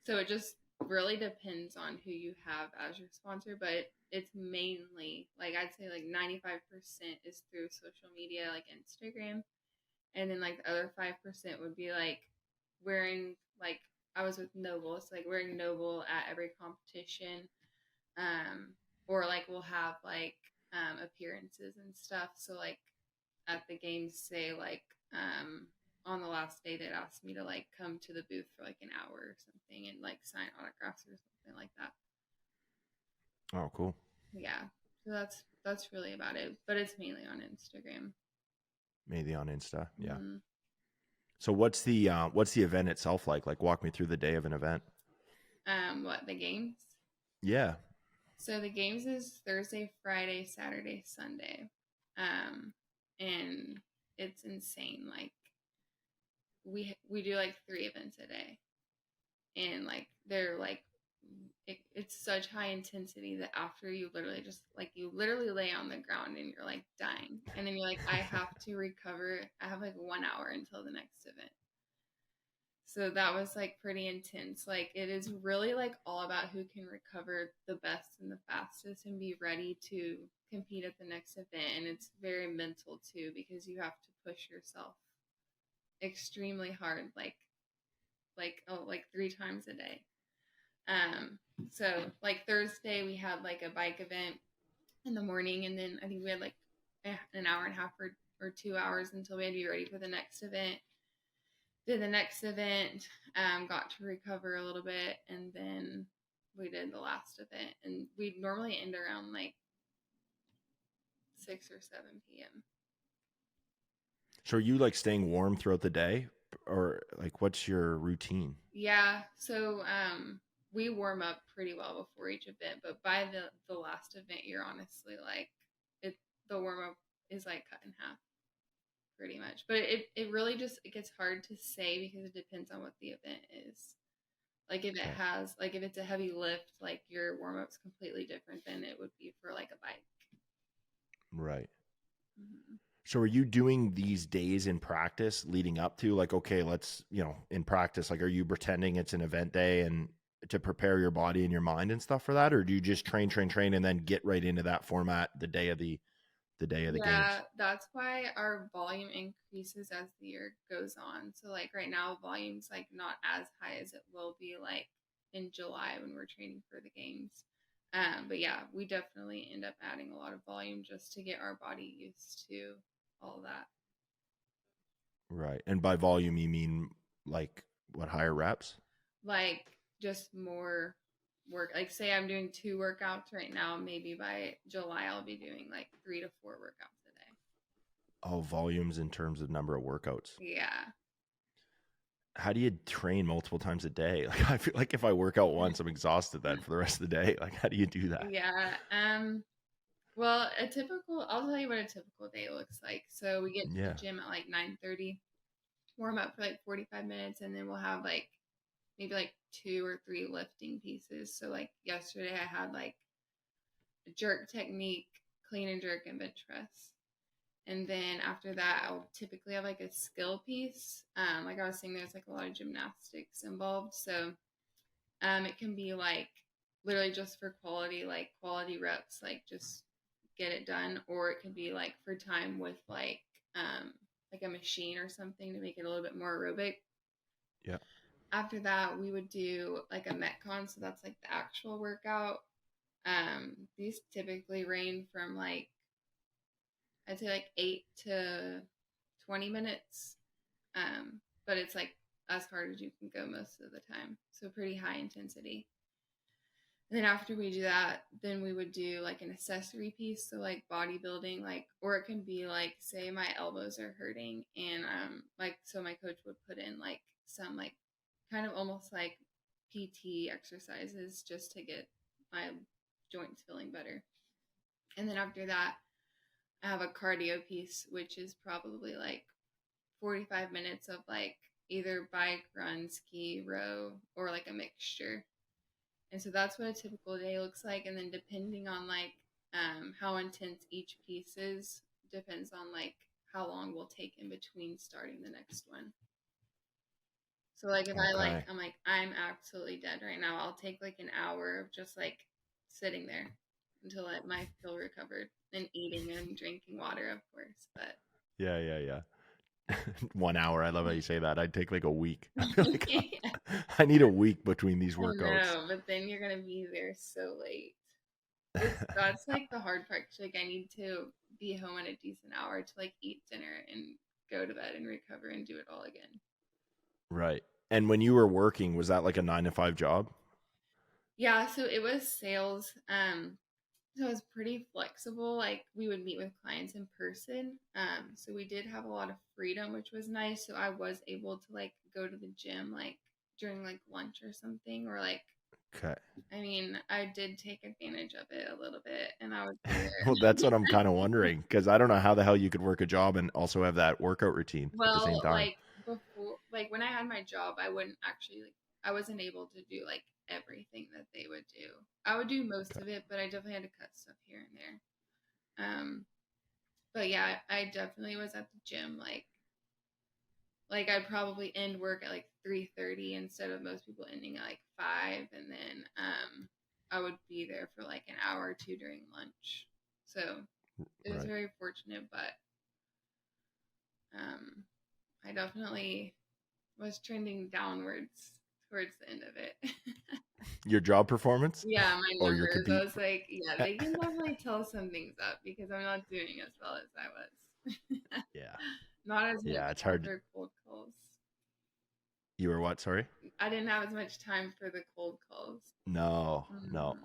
Speaker 4: so it just really depends on who you have as your sponsor, but it's mainly like I'd say like 95% is through social media like Instagram, and then like the other 5% would be like wearing like I was with Noble, so like wearing Noble at every competition, um, or like we'll have like appearances and stuff. So like at the games, say like on the last day, they'd asked me to like come to the booth for like an hour or something and like sign autographs or something like that.
Speaker 3: Oh, cool.
Speaker 4: Yeah, so that's really about it. But it's mainly on Instagram.
Speaker 3: Maybe on Insta. Yeah.
Speaker 4: Mm-hmm.
Speaker 3: So what's the event itself like? Like walk me through the day of an event.
Speaker 4: What the games?
Speaker 3: Yeah.
Speaker 4: So the games is Thursday, Friday, Saturday, Sunday. And it's insane. Like we do like 3 events a day. And like they're like it's such high intensity that after you literally just like you literally lay on the ground and you're like dying. And then you're like, I have to recover. I have like 1 hour until the next event. So that was like pretty intense. Like it is really like all about who can recover the best and the fastest and be ready to compete at the next event. And it's very mental too because you have to push yourself extremely hard, like 3 times a day. So like Thursday we had like a bike event in the morning, and then I think we had like an hour and a half or 2 hours until we had to be ready for the next event. Did the next event, got to recover a little bit, and then we did the last event. And we normally end around like 6 or 7 p.m.
Speaker 3: So are you like staying warm throughout the day, or like what's your routine?
Speaker 4: Yeah, so we warm up pretty well before each event, but by the last event, you're honestly like it. The warm up is like cut in half, pretty much. But it really just it gets hard to say because it depends on what the event is. Like if it
Speaker 3: Okay.
Speaker 4: has like if it's a heavy lift, like your warm up's completely different than it would be for like a bike.
Speaker 3: Right.
Speaker 4: Mm-hmm.
Speaker 3: So are you doing these days in practice leading up to like, okay, let's, in practice, like, are you pretending it's an event day and to prepare your body and your mind and stuff for that? Or do you just train, and then get right into that format the day of the
Speaker 4: Yeah,
Speaker 3: games?
Speaker 4: that's why our volume increases as the year goes on. So like right now, volume's like not as high as it will be like in July when we're training for the games. But yeah, we definitely end up adding a lot of volume just to get our body used to all that.
Speaker 3: Right. And by volume, you mean like what, higher reps?
Speaker 4: Like just more work. Like say I'm doing 2 workouts right now, maybe by July I'll be doing like 3 to 4 workouts a day.
Speaker 3: Oh, volumes in terms of number of workouts.
Speaker 4: Yeah.
Speaker 3: How do you train multiple times a day? Like, I feel like if I work out once, I'm exhausted then for the rest of the day. Like, how do you do that?
Speaker 4: Yeah. Well, I'll tell you what a typical day looks like. So we get to the
Speaker 3: Yeah.
Speaker 4: gym at like 9:30, warm up for like 45 minutes, and then we'll have like maybe like 2 or 3 lifting pieces. So like yesterday I had like a jerk technique, clean and jerk, and bench press. And then after that, I'll typically have like a skill piece. Like I was saying, there's like a lot of gymnastics involved. So it can be like literally just for quality, like quality reps, like just get it done. Or it could be like for time with um, like a machine or something to make it a little bit more aerobic.
Speaker 3: Yeah.
Speaker 4: After that, we would do like a Metcon, so that's like the actual workout. These typically range from like, I'd say like 8 to 20 minutes. But it's like as hard as you can go most of the time. So pretty high intensity. And then after we do that, then we would do like an accessory piece. So like bodybuilding, like, or it can be like, say my elbows are hurting and like, so my coach would put in like some like kind of almost like PT exercises just to get my joints feeling better. And then after that, I have a cardio piece, which is probably like 45 minutes of like either bike, run, ski, row, or like a mixture. And so that's what a typical day looks like. And then depending on like how intense each piece is, depends on like how long we'll take in between starting the next one. So like if I'm like, I'm absolutely dead right now, I'll take like an hour of just like sitting there until I feel recovered, and eating and drinking water, of course. But
Speaker 3: Yeah. 1 hour. I love how you say that. I'd take like a week. I feel like
Speaker 4: yeah.
Speaker 3: I need a week between these
Speaker 4: I
Speaker 3: workouts.
Speaker 4: know, but then you're gonna be there so late. That's like the hard part. 'Cause, like I need to be home at a decent hour to like eat dinner and go to bed and recover and do it all again.
Speaker 3: Right. And when you were working, was that like a 9 to 5 job?
Speaker 4: Yeah, so it was sales. So it was pretty flexible. Like we would meet with clients in person. So we did have a lot of freedom, which was nice. So I was able to like go to the gym like during like lunch or something, or like,
Speaker 3: Okay.
Speaker 4: I mean, I did take advantage of it a little bit, and I would be there.
Speaker 3: Well, that's what I'm kind of wondering, because I don't know how the hell you could work a job and also have that workout routine at the same
Speaker 4: Well,
Speaker 3: time.
Speaker 4: like before, like when I had my job, I wouldn't actually like, I wasn't able to do like everything that they would do. I would do most of it, but I definitely had to cut stuff here and there. But yeah, I definitely was at the gym like I'd probably end work at like 3:30 instead of most people ending at like 5, and then I would be there for like an hour or two during lunch. So it was
Speaker 3: Right.
Speaker 4: very fortunate, but I definitely was trending downwards towards the end of it.
Speaker 3: Your job performance
Speaker 4: Yeah, my
Speaker 3: or your
Speaker 4: numbers. I
Speaker 3: compete?
Speaker 4: was like, yeah, they can definitely tell something's up because I'm not doing as well as I was.
Speaker 3: Yeah.
Speaker 4: Not as
Speaker 3: Yeah,
Speaker 4: much
Speaker 3: it's
Speaker 4: time
Speaker 3: hard.
Speaker 4: for cold calls.
Speaker 3: You were what? Sorry?
Speaker 4: I didn't have as much time for the cold calls.
Speaker 3: No.
Speaker 4: Mm.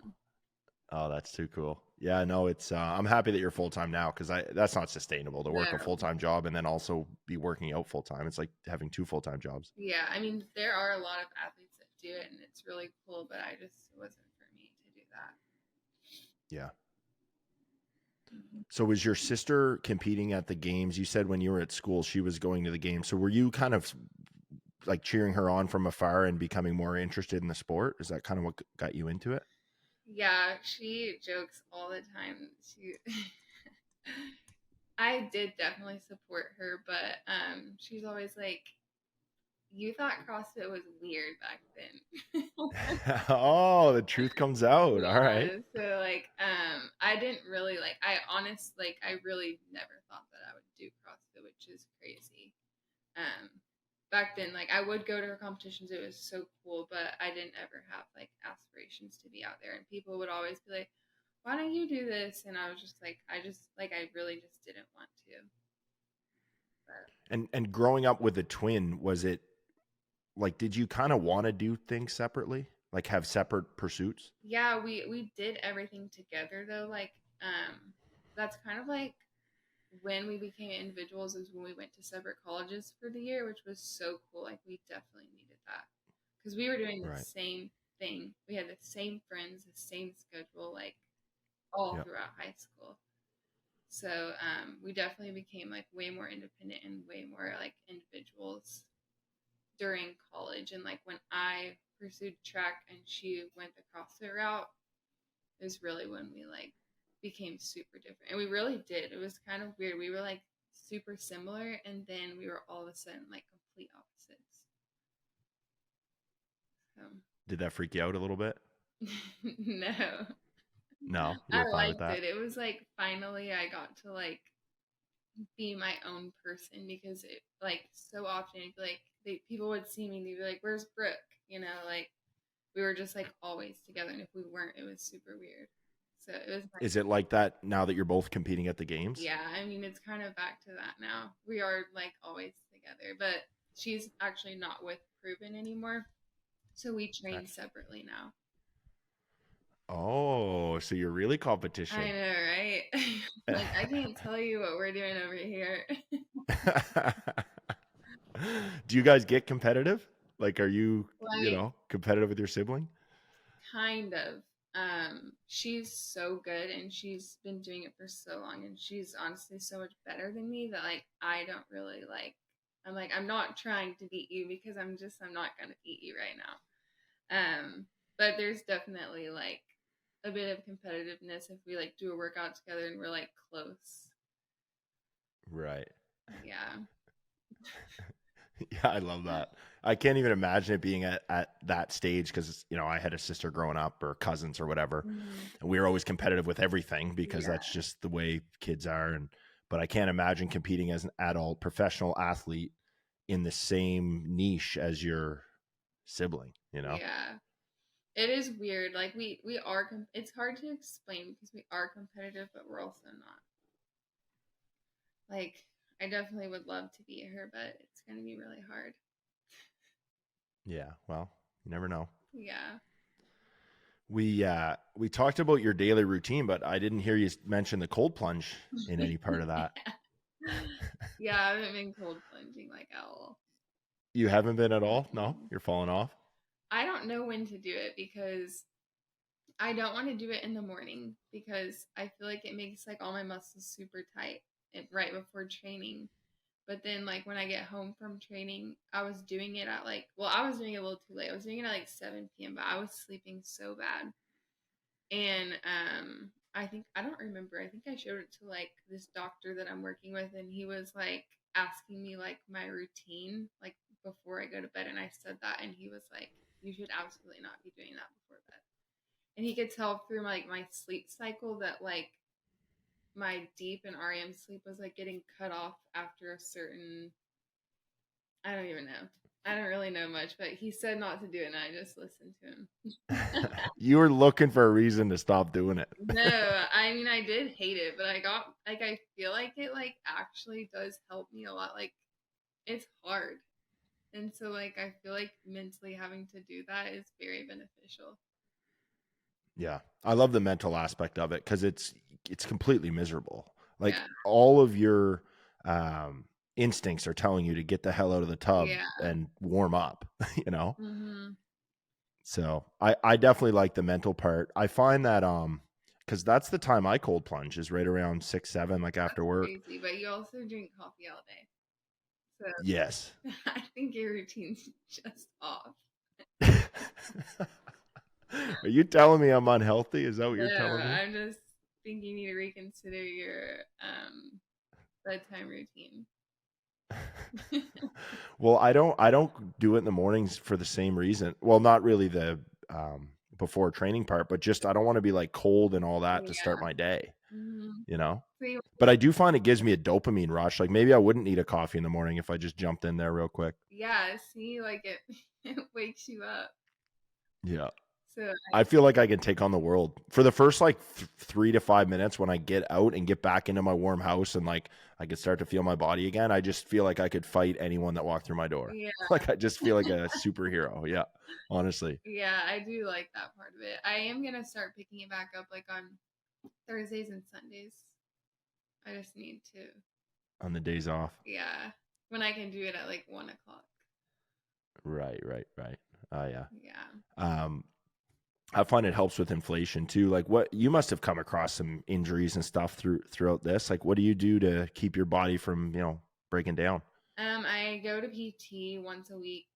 Speaker 3: Oh, that's too cool. Yeah, no, it's I'm happy that you're full time now, because that's not sustainable to work a
Speaker 4: No.
Speaker 3: full time job and then also be working out full time. It's like having 2 full-time jobs.
Speaker 4: Yeah, I mean, there are a lot of athletes that do it, and it's really cool, but it wasn't for me to do that.
Speaker 3: Yeah.
Speaker 4: Mhm.
Speaker 3: So was your sister competing at the games? You said when you were at school, she was going to the games. So were you kind of like cheering her on from afar and becoming more interested in the sport? Is that kind of what got you into it?
Speaker 4: Yeah, she jokes all the time. She I did definitely support her, but she's always like, "You thought CrossFit was weird back then."
Speaker 3: Oh, the truth comes out. All
Speaker 4: Yeah,
Speaker 3: right.
Speaker 4: so like I didn't really like, I really never thought that I would do CrossFit, which is crazy. Um Back then, like I would go to her competitions, it was so cool, but I didn't ever have like aspirations to be out there, and people would always be like, why don't you do this? And I was just like, I really just didn't want to. But
Speaker 3: And growing up with a twin, was it like, did you kind of want to do things separately? Like have separate pursuits?
Speaker 4: yeah, we did everything together though. Like that's kind of like when we became individuals is when we went to separate colleges for the year, which was so cool. Like we definitely needed that because we were doing the
Speaker 3: Right.
Speaker 4: same thing. We had the same friends, the same schedule, like all
Speaker 3: Yeah.
Speaker 4: throughout high school. So we definitely became like way more independent and way more like individuals during college. And like when I pursued track and she went the CrossFit route, is really when we like became super different. And we really did. It was kind of weird. We were like super similar, and then we were all of a sudden like complete opposites. So
Speaker 3: Did that freak you out a little bit?
Speaker 4: no.
Speaker 3: No, you
Speaker 4: I
Speaker 3: were fine with
Speaker 4: liked
Speaker 3: that.
Speaker 4: it. It was like finally I got to like be my own person because it like so often it'd be like people would see me and they'd be like, "Where's Brooke?" You know, like we were just like always together, and if we weren't, it was super weird. So it was
Speaker 3: Is it like that now that you're both competing at the games?
Speaker 4: yeah, I mean, it's kind of back to that now. We are like always together, but she's actually not with Proven anymore. So we train separately now.
Speaker 3: Oh, so you're really
Speaker 4: I
Speaker 3: competition.
Speaker 4: know, right? Like, I can't tell you what we're doing over here.
Speaker 3: Do you guys get competitive? Like, are you,
Speaker 4: Like,
Speaker 3: competitive with your sibling?
Speaker 4: kind of. She's so good and she's been doing it for so long and she's honestly so much better than me that like I don't really like I'm like I'm not trying to beat you because I'm not gonna beat you right now. But there's definitely like a bit of competitiveness if we like do a workout together and we're like close.
Speaker 3: Right.
Speaker 4: Yeah.
Speaker 3: Yeah, I love that. I can't even imagine it being at that stage because, I had a sister growing up or cousins or whatever.
Speaker 4: Mhm.
Speaker 3: And we were always competitive with everything because
Speaker 4: Yeah.
Speaker 3: that's just the way kids are. But I can't imagine competing as an adult professional athlete in the same niche as your sibling,
Speaker 4: Yeah. It is weird. Like we are it's hard to explain because we are competitive but we're also not. Like, I definitely would love to beat her, but it's going to be really hard.
Speaker 3: Yeah, well, you never know.
Speaker 4: Yeah.
Speaker 3: We talked about your daily routine, but I didn't hear you mention the cold plunge in any part of that.
Speaker 4: Yeah, I haven't been cold plunging like at all.
Speaker 3: You haven't been at all? No, you're falling off.
Speaker 4: I don't know when to do it because I don't want to do it in the morning because I feel like it makes like all my muscles super tight right before training. But then like when I get home from training, I was doing it at like I was doing it a little too late. I was doing it at like 7 p.m., but I was sleeping so bad. And I think I don't remember. I think I showed it to like this doctor that I'm working with, and he was like asking me like my routine like before I go to bed, and I said that, and he was like, "You should absolutely not be doing that before bed." And he could tell through my sleep cycle that like my deep and REM sleep was like getting cut off after a certain. I don't even know. I don't really know much, but he said not to do it, and I just listened to him.
Speaker 3: You were looking for a reason to stop doing it.
Speaker 4: No, I mean I did hate it, but I got like I feel like it like actually does help me a lot. Like it's hard. And so like I feel like mentally having to do that is very beneficial.
Speaker 3: Yeah. I love the mental aspect of it because it's completely miserable. Like
Speaker 4: Yeah.
Speaker 3: all of your instincts are telling you to get the hell out of the tub
Speaker 4: Yeah.
Speaker 3: and warm up, you know?
Speaker 4: Mhm.
Speaker 3: So I definitely like the mental part. I find that because that's the time I cold plunge is right around 6, 7, like after
Speaker 4: That's
Speaker 3: work.
Speaker 4: crazy. But you also drink coffee all day. So
Speaker 3: Yes.
Speaker 4: I think your routine's just off.
Speaker 3: Are you telling me I'm unhealthy? Is that what
Speaker 4: No,
Speaker 3: you're telling me?
Speaker 4: I'm just think you need to reconsider your bedtime routine.
Speaker 3: Well, I don't do it in the mornings for the same reason. Well, not really the before training part, but just I don't want to be like cold and all that to
Speaker 4: Yeah.
Speaker 3: start my day,
Speaker 4: Mm-hmm.
Speaker 3: you know?
Speaker 4: See,
Speaker 3: But I do find it gives me a dopamine rush. Like maybe I wouldn't need a coffee in the morning if I just jumped in there real quick.
Speaker 4: yeah, see, like it, it wakes you up.
Speaker 3: Yeah.
Speaker 4: So
Speaker 3: I feel like I can take on the world for the first like 3 to 5 minutes when I get out and get back into my warm house and like I could start to feel my body again. I just feel like I could fight anyone that walked through my door.
Speaker 4: yeah,
Speaker 3: Like I just feel like a superhero. Yeah, honestly,
Speaker 4: yeah, I do like that part of it. I am gonna start picking it back up like on Thursdays and Sundays. I just need to,
Speaker 3: on the days off.
Speaker 4: yeah, when I can do it at like 1 o'clock.
Speaker 3: Right, right, right. Oh yeah.
Speaker 4: Yeah.
Speaker 3: I find it helps with inflation too. Like what you must have come across some injuries and stuff throughout this. Like what do you do to keep your body from, breaking down?
Speaker 4: I go to PT once a week.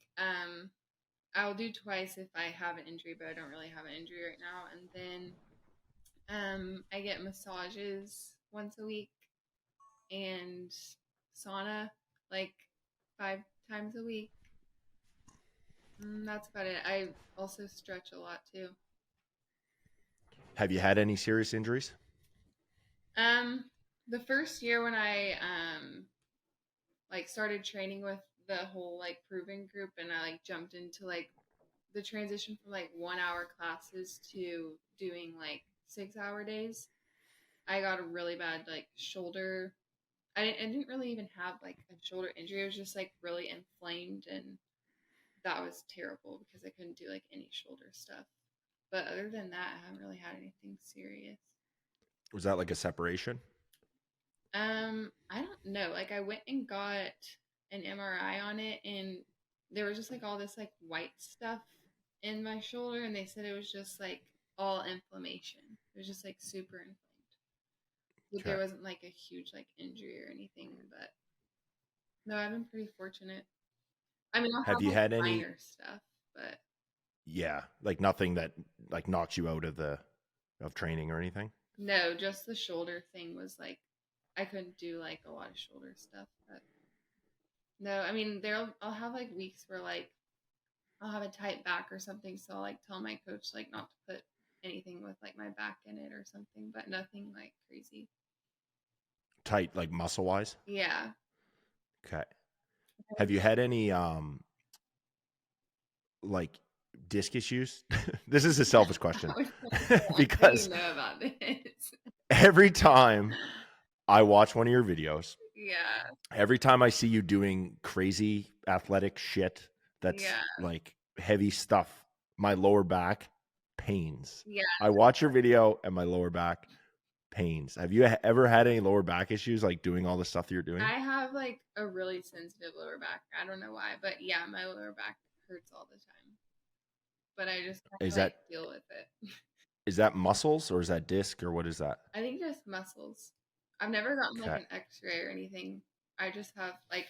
Speaker 4: I'll do twice if I have an injury, but I don't really have an injury right now. And then I get massages once a week and sauna like 5 times a week. That's about it. I also stretch a lot too.
Speaker 3: Have you had any serious injuries?
Speaker 4: Um, The first year when I like started training with the whole like proven group, and I like jumped into like the transition from like 1 hour classes to doing like 6 hour days, I got a really bad like shoulder. I didn't really even have like a shoulder injury. It was just like really inflamed, and that was terrible because I couldn't do like any shoulder stuff. But other than that, I haven't really had anything serious.
Speaker 3: Was that like a separation?
Speaker 4: I don't know. Like I went and got an MRI on it, and there was just like all this like white stuff in my shoulder, and they said it was just like all inflammation. It was just like super inflamed. But there
Speaker 3: Okay.
Speaker 4: wasn't like a huge like injury or anything. But no, I've been pretty fortunate. I mean, I'll
Speaker 3: Have
Speaker 4: have
Speaker 3: you
Speaker 4: like
Speaker 3: had any?
Speaker 4: minor stuff, but
Speaker 3: Yeah, like nothing that like knocks you out of training or anything.
Speaker 4: no, just the shoulder thing was like I couldn't do like a lot of shoulder stuff. But no, I mean, I'll have like weeks where like I'll have a tight back or something, so I'll like tell my coach like not to put anything with like my back in it or something, but nothing like crazy.
Speaker 3: Tight, like muscle wise.
Speaker 4: Yeah.
Speaker 3: Okay. Have you had any like disc issues? This is a selfish question
Speaker 4: I
Speaker 3: because
Speaker 4: know about this.
Speaker 3: every time I watch one of your videos,
Speaker 4: Yeah.
Speaker 3: every time I see you doing crazy athletic shit that's
Speaker 4: Yeah.
Speaker 3: like heavy stuff, my lower back pains.
Speaker 4: Yeah.
Speaker 3: I watch your video and my lower back pains. Have you ever had any lower back issues like doing all the stuff that you're doing?
Speaker 4: I have like a really sensitive lower back. I don't know why, but yeah, my lower back hurts all the time. But I just have
Speaker 3: Is
Speaker 4: to like
Speaker 3: that
Speaker 4: deal with it.
Speaker 3: is that muscles or is that disc or what is that?
Speaker 4: I think just muscles. I've never gotten like
Speaker 3: Okay.
Speaker 4: an X-ray or anything. I just have like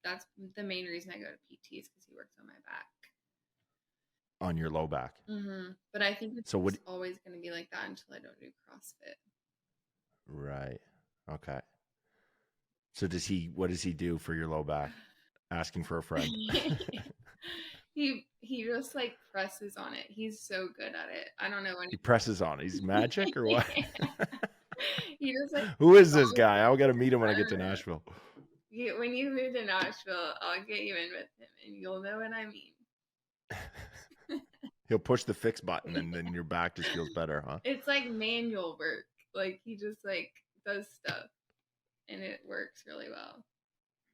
Speaker 4: that's the main reason I go to PT is because he works on my back.
Speaker 3: On your low back.
Speaker 4: But I think it's
Speaker 3: So what?
Speaker 4: always going to be like that until I don't do CrossFit.
Speaker 3: Right. Okay. So what does he do for your low back? Asking for a friend.
Speaker 4: He just like presses on it. He's so good at it. I don't know when
Speaker 3: He presses on it. He's magic or what?
Speaker 4: he just like
Speaker 3: Who is this guy? I got to meet him when I get to Nashville.
Speaker 4: when you move to Nashville, I'll get you in with him, and you'll know what I mean.
Speaker 3: He'll push the fix button and then your back just feels better, huh?
Speaker 4: It's like manual work. Like he just like does stuff, and it works really well.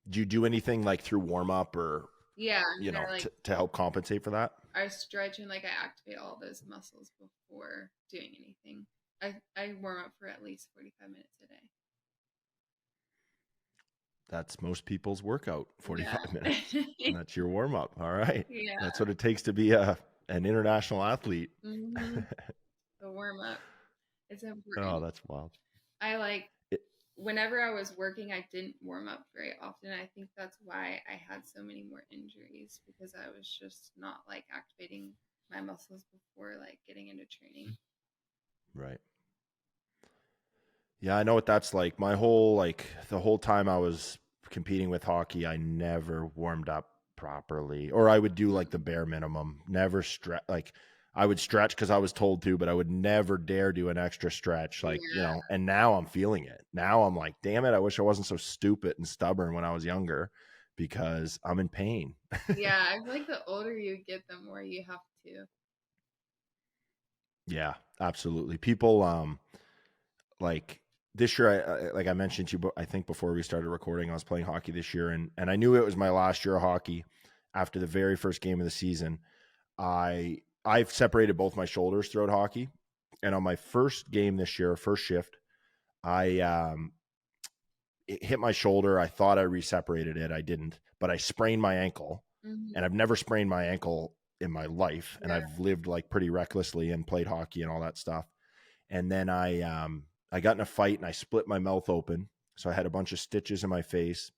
Speaker 3: Do you do anything like through warm up or
Speaker 4: Yeah,
Speaker 3: like to help compensate for that?
Speaker 4: I stretch and like I activate all those muscles before doing anything. I warm up for at least 45 minutes a day.
Speaker 3: That's most people's workout, 45
Speaker 4: Yeah.
Speaker 3: minutes. And that's your warm up. All right.
Speaker 4: Yeah.
Speaker 3: That's what it takes to be an international athlete.
Speaker 4: The warm up. It's important.
Speaker 3: Oh, that's wild.
Speaker 4: I like whenever I was working, I didn't warm up very often. I think that's why I had so many more injuries, because I was just not like activating my muscles before like getting into training.
Speaker 3: Right. Yeah, I know what that's like. The whole time I was competing with hockey, I never warmed up properly, or I would do like the bare minimum. Never stretch. Like I would stretch because I was told to, but I would never dare do an extra stretch. Like, and now I'm feeling it. Now I'm like, damn it, I wish I wasn't so stupid and stubborn when I was younger, because I'm in pain.
Speaker 4: Yeah, I feel like the older you get, the more you have to.
Speaker 3: Yeah, absolutely. People, like this year, like I mentioned to you, I think before we started recording, I was playing hockey this year, and I knew it was my last year of hockey. After the very first game of the season, I've separated both my shoulders throughout hockey, and on my first game this year, first shift, it hit my shoulder. I thought I re-separated it. I didn't, but I sprained my ankle, and I've never sprained my ankle in my life, and I've lived like pretty recklessly and played hockey and all that stuff. And then I got in a fight and I split my mouth open, so I had a bunch of stitches in my face.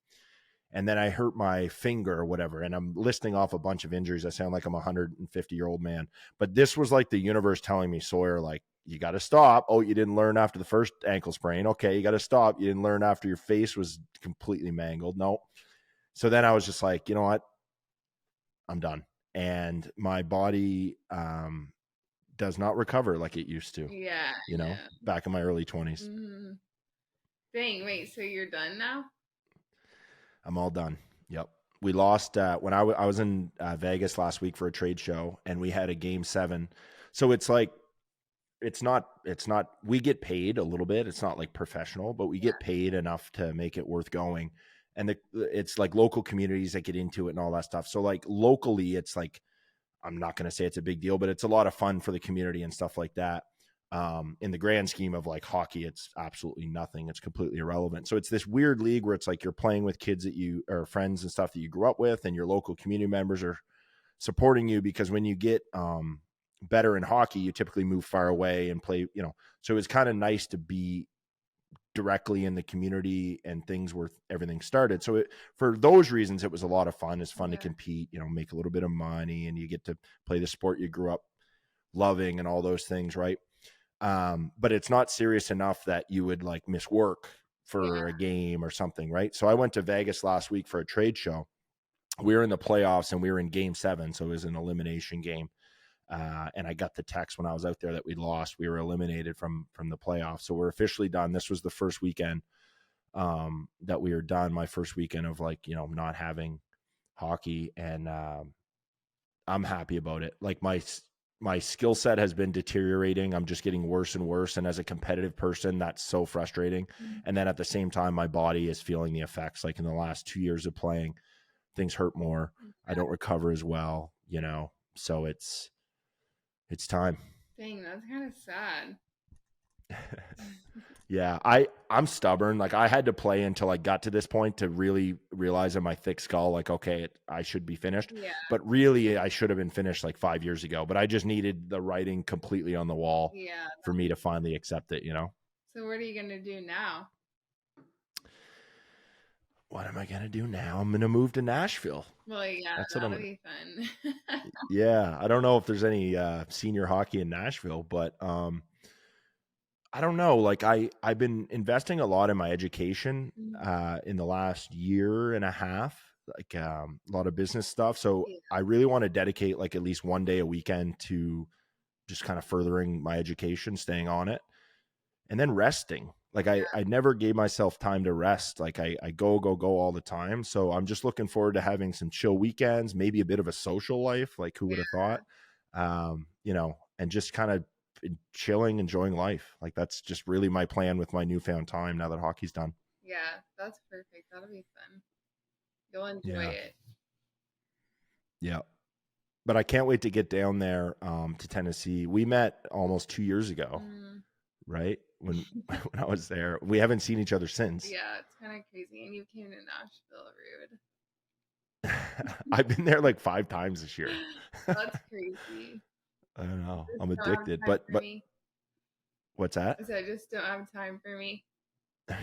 Speaker 3: And then I hurt my finger or whatever. And I'm listing off a bunch of injuries. I sound like I'm a 150-year-old man. But this was like the universe telling me, Sawyer, like, you got to stop. Oh, you didn't learn after the first ankle sprain. Okay, you got to stop. You didn't learn after your face was completely mangled. No. So then I was just like, you know what? I'm done. And my body does not recover like it used to.
Speaker 4: Yeah.
Speaker 3: Back in my early 20s.
Speaker 4: Dang, wait, so you're done now?
Speaker 3: I'm all done. Yep. We lost when I was in Vegas last week for a trade show, and we had a game 7. So it's like it's not we get paid a little bit. It's not like professional, but we get paid enough to make it worth going. And it's like local communities that get into it and all that stuff. So like locally, it's like, I'm not going to say it's a big deal, but it's a lot of fun for the community and stuff like that. In the grand scheme of like hockey, it's absolutely nothing. It's completely irrelevant. So it's this weird league where it's like you're playing with kids that you are friends and stuff that you grew up with, and your local community members are supporting you, because when you get better in hockey, you typically move far away and play, so it's kind of nice to be directly in the community and things where everything started. So for those reasons, it was a lot of fun. It's fun to compete, make a little bit of money, and you get to play the sport you grew up loving and all those things. Right. But it's not serious enough that you would like miss work for a game or something. Right. So I went to Vegas last week for a trade show. We were in the playoffs and we were in game 7. So it was an elimination game. And I got the text when I was out there that we lost. We were eliminated from the playoffs. So we're officially done. This was the first weekend that we were done. My first weekend of like, not having hockey. And I'm happy about it. Like my skill set has been deteriorating. I'm just getting worse and worse. And as a competitive person, that's so frustrating. And then at the same time, my body is feeling the effects. Like in the last 2 years of playing, things hurt more. I don't recover as well, so it's time.
Speaker 4: Dang, that's kind of sad.
Speaker 3: Yeah, I'm stubborn. Like I had to play until I got to this point to really realize in my thick skull, like, okay, I should be finished.
Speaker 4: Yeah.
Speaker 3: But really, I should have been finished like 5 years ago. But I just needed the writing completely on the wall for me to finally accept it,
Speaker 4: So what are you going to do now?
Speaker 3: What am I going to do now? I'm going to move to Nashville.
Speaker 4: Well, yeah, that'll be fun.
Speaker 3: Yeah, I don't know if there's any senior hockey in Nashville, but I don't know. Like I've been investing a lot in my education in the last year and a half, like a lot of business stuff. So I really want to dedicate like at least one day a weekend to just kind of furthering my education, staying on it, and then resting. Like I never gave myself time to rest. Like I go all the time. So I'm just looking forward to having some chill weekends, maybe a bit of a social life. Like who would have thought, and just kind of chilling, enjoying life. Like that's just really my plan with my newfound time now that hockey's done.
Speaker 4: Yeah, that's perfect. That'll be fun. You'll enjoy it.
Speaker 3: Yeah. But I can't wait to get down there to Tennessee. We met almost 2 years ago, right? When I was there. We haven't seen each other since.
Speaker 4: Yeah, it's kind of crazy. And you came to Nashville, rude.
Speaker 3: I've been there like 5 times this year.
Speaker 4: That's crazy.
Speaker 3: I don't know. I'm addicted. But what's that?
Speaker 4: I said, I just don't have time for me.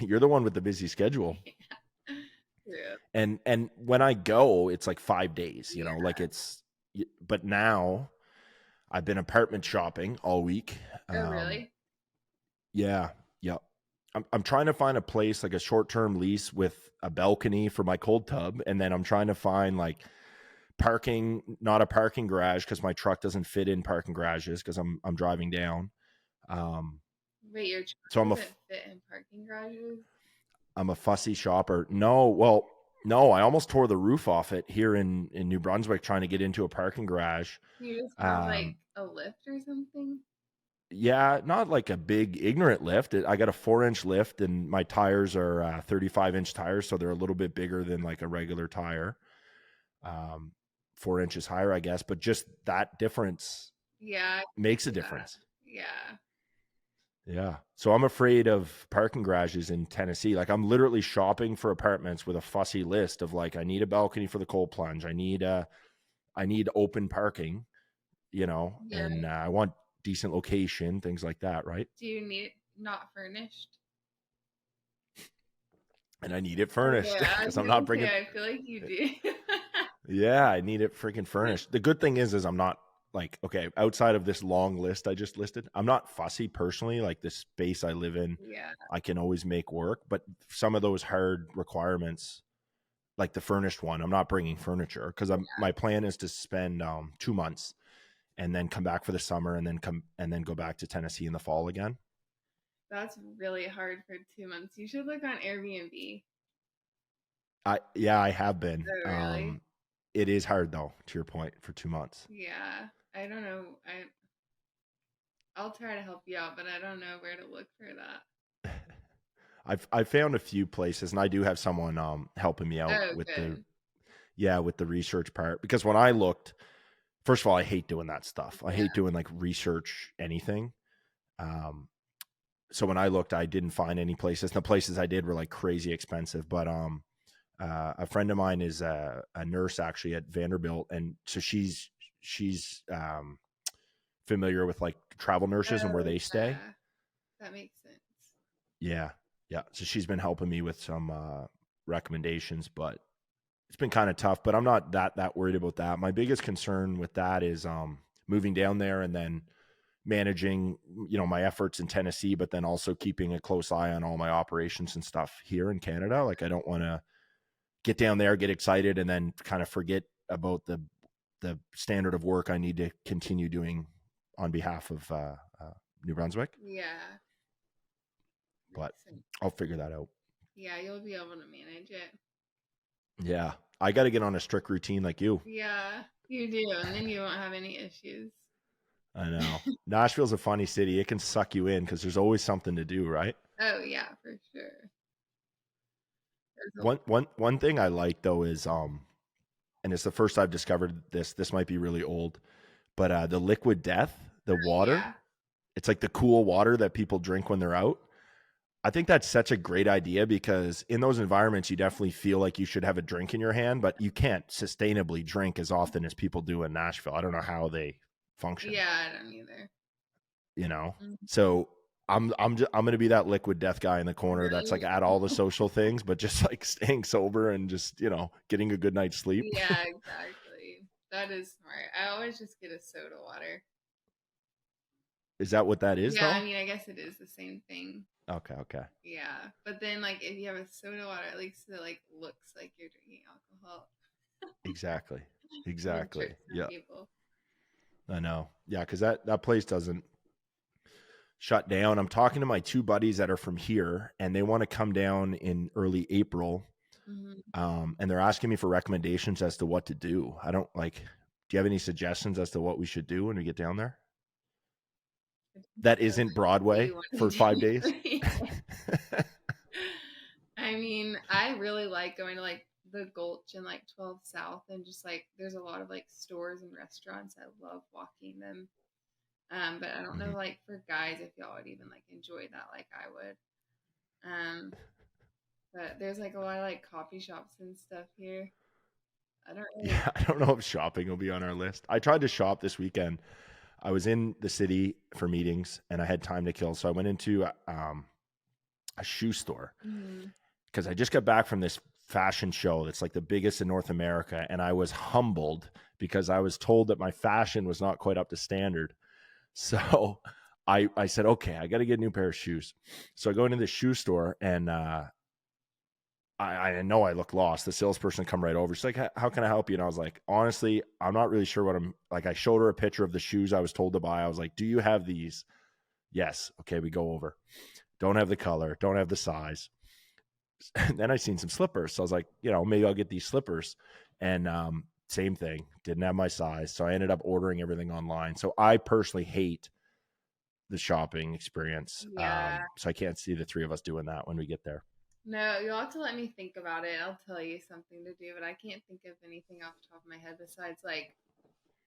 Speaker 3: You're the one with the busy schedule.
Speaker 4: Yeah.
Speaker 3: And when I go, it's like 5 days, like but now I've been apartment shopping all week.
Speaker 4: Oh, really?
Speaker 3: Yeah. I'm trying to find a place, like a short-term lease with a balcony for my cold tub. And then I'm trying to find like parking, not a parking garage, because my truck doesn't fit in parking garages because I'm driving down.
Speaker 4: Wait, your truck doesn't fit in parking garages?
Speaker 3: I'm a fussy shopper. No, I almost tore the roof off it here in New Brunswick trying to get into a parking garage.
Speaker 4: You just have like a lift or something?
Speaker 3: Yeah, not like a big ignorant lift. I got a 4-inch lift, and my tires are 35-inch tires, so they're a little bit bigger than like a regular tire. 4 inches higher, I guess, but just that difference makes a difference. Yeah. So I'm afraid of parking garages in Tennessee. Like I'm literally shopping for apartments with a fussy list of like, I need a balcony for the cold plunge. I need open parking, and I want decent location, things like that. Right.
Speaker 4: Do you need it not furnished?
Speaker 3: And I need it furnished because I'm not bringing.
Speaker 4: I feel like you do.
Speaker 3: Yeah, I need it freaking furnished. The good thing is I'm not like, okay, outside of this long list I just listed, I'm not fussy personally. Like the space I live in, I can always make work. But some of those hard requirements, like the furnished one, I'm not bringing furniture because my plan is to spend 2 months and then come back for the summer and then go back to Tennessee in the fall again.
Speaker 4: That's really hard for 2 months. You should look on Airbnb.
Speaker 3: I have been.
Speaker 4: Oh, really?
Speaker 3: It is hard though, to your point, for 2 months.
Speaker 4: Yeah. I don't know. I'll try to help you out, but I don't know where to look for that.
Speaker 3: I've found a few places, and I do have someone helping me out
Speaker 4: Oh,
Speaker 3: with
Speaker 4: good.
Speaker 3: with the research part, because when I looked, first of all, I hate doing that stuff. I
Speaker 4: Yeah.
Speaker 3: hate doing like research anything. So when I looked, I didn't find any places. The places I did were like crazy expensive. But a friend of mine is a nurse actually at Vanderbilt, and so she's familiar with like travel nurses and where
Speaker 4: Oh,
Speaker 3: they stay.
Speaker 4: yeah. That makes sense.
Speaker 3: Yeah, yeah. So she's been helping me with some recommendations, but it's been kind of tough. But I'm not that worried about that. My biggest concern with that is moving down there and then managing, my efforts in Tennessee, but then also keeping a close eye on all my operations and stuff here in Canada. Like I don't want to get down there, get excited, and then kind of forget about the standard of work I need to continue doing on behalf of New Brunswick.
Speaker 4: Yeah.
Speaker 3: But
Speaker 4: Makes sense.
Speaker 3: I'll figure that out.
Speaker 4: Yeah, you'll be able to manage it.
Speaker 3: Yeah, I got to get on a strict routine like you.
Speaker 4: Yeah, you do, and then you won't have any issues.
Speaker 3: I know. Nashville's a funny city. It can suck you in because there's always something to do, right?
Speaker 4: Oh yeah, for sure. There's
Speaker 3: One thing I like though is and it's the first I've discovered this. This might be really old, but the liquid death, the water,
Speaker 4: Yeah.
Speaker 3: it's like the cool water that people drink when they're out. I think that's such a great idea because in those environments, you definitely feel like you should have a drink in your hand, but you can't sustainably drink as often as people do in Nashville. I don't know how they function.
Speaker 4: Yeah, I don't either. Mhm.
Speaker 3: So I'm going to be that liquid death guy in the corner that's like
Speaker 4: Really?
Speaker 3: at all the social things, but just like staying sober and just getting a good night's sleep.
Speaker 4: Yeah, exactly. That is smart. I always just get a soda water.
Speaker 3: Is that what that is
Speaker 4: Yeah,
Speaker 3: though?
Speaker 4: I mean, I guess it is the same thing.
Speaker 3: Okay.
Speaker 4: Yeah, but then like if you have a soda water, at least it like looks like you're drinking alcohol.
Speaker 3: Exactly.
Speaker 4: And trick some
Speaker 3: Yeah,
Speaker 4: people.
Speaker 3: I know. Yeah, because that place doesn't shut down. I'm talking to my two buddies that are from here, and they want to come down in early April.
Speaker 4: Mhm.
Speaker 3: And they're asking me for recommendations as to what to do. I don't like. Do you have any suggestions as to what we should do when we get down there? That isn't
Speaker 4: What do
Speaker 3: Broadway
Speaker 4: you want
Speaker 3: for
Speaker 4: to
Speaker 3: 5 days.
Speaker 4: do? I mean, I really like going to like the Gulch and like 12 South, and just like there's a lot of like stores and restaurants. I love walking them. But I don't know
Speaker 3: Mhm.
Speaker 4: like for guys if y'all would even like enjoy that like I would. But there's like a lot of like coffee shops and stuff here. I don't really.
Speaker 3: Yeah, I don't know if shopping will be on our list. I tried to shop this weekend. I was in the city for meetings and I had time to kill, so I went into a shoe store
Speaker 4: Mhm.
Speaker 3: because I just got back from this fashion show that's like the biggest in North America, and I was humbled because I was told that my fashion was not quite up to standard. So I said, okay, I got to get a new pair of shoes. So I go into the shoe store and I know I look lost. The salesperson come right over. She's like, how can I help you? And I was like, honestly, I'm not really sure what I'm like. I showed her a picture of the shoes I was told to buy. I was like, do you have these? Yes. Okay. We go over. Don't have the color. Don't have the size. And then I seen some slippers. So I was like, maybe I'll get these slippers. And same thing. Didn't have my size. So I ended up ordering everything online. So I personally hate the shopping experience.
Speaker 4: Yeah.
Speaker 3: So I can't see the three of us doing that when we get there.
Speaker 4: No, you'll have to let me think about it. I'll tell you something to do, but I can't think of anything off the top of my head besides like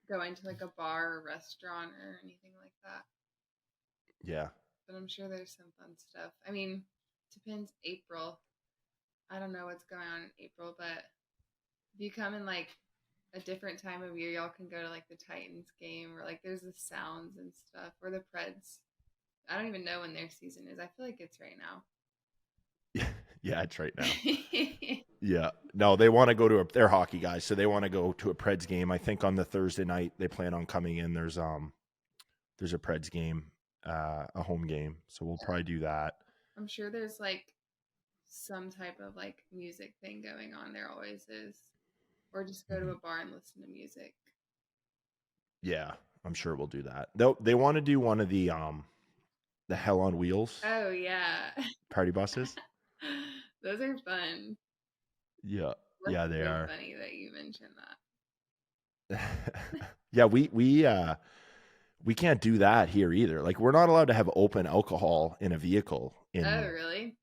Speaker 4: going to like a bar or restaurant or anything like that.
Speaker 3: Yeah.
Speaker 4: But I'm sure there's some fun stuff. I mean, depends. April. I don't know what's going on in April, but if you come in like a different time of year, y'all can go to like the Titans game or like there's the Sounds and stuff or the Preds. I don't even know when their season is. I feel like it's right now.
Speaker 3: Yeah, it's right now. Yeah. No, they want to go to they're hockey guys, so they want to go to a Preds game. I think on the Thursday night they plan on coming in. There's a Preds game, a home game. So we'll probably do that.
Speaker 4: I'm sure there's like some type of like music thing going on. There always is. Or just go to a bar and listen to music.
Speaker 3: Yeah, I'm sure we'll do that. They want to do one of the the Hell on Wheels
Speaker 4: Oh yeah.
Speaker 3: party buses.
Speaker 4: Those are fun.
Speaker 3: Yeah,
Speaker 4: That's
Speaker 3: yeah, they
Speaker 4: so
Speaker 3: are.
Speaker 4: funny that you mentioned that.
Speaker 3: Yeah, we can't do that here either. Like we're not allowed to have open alcohol in a vehicle
Speaker 4: Oh
Speaker 3: in
Speaker 4: really?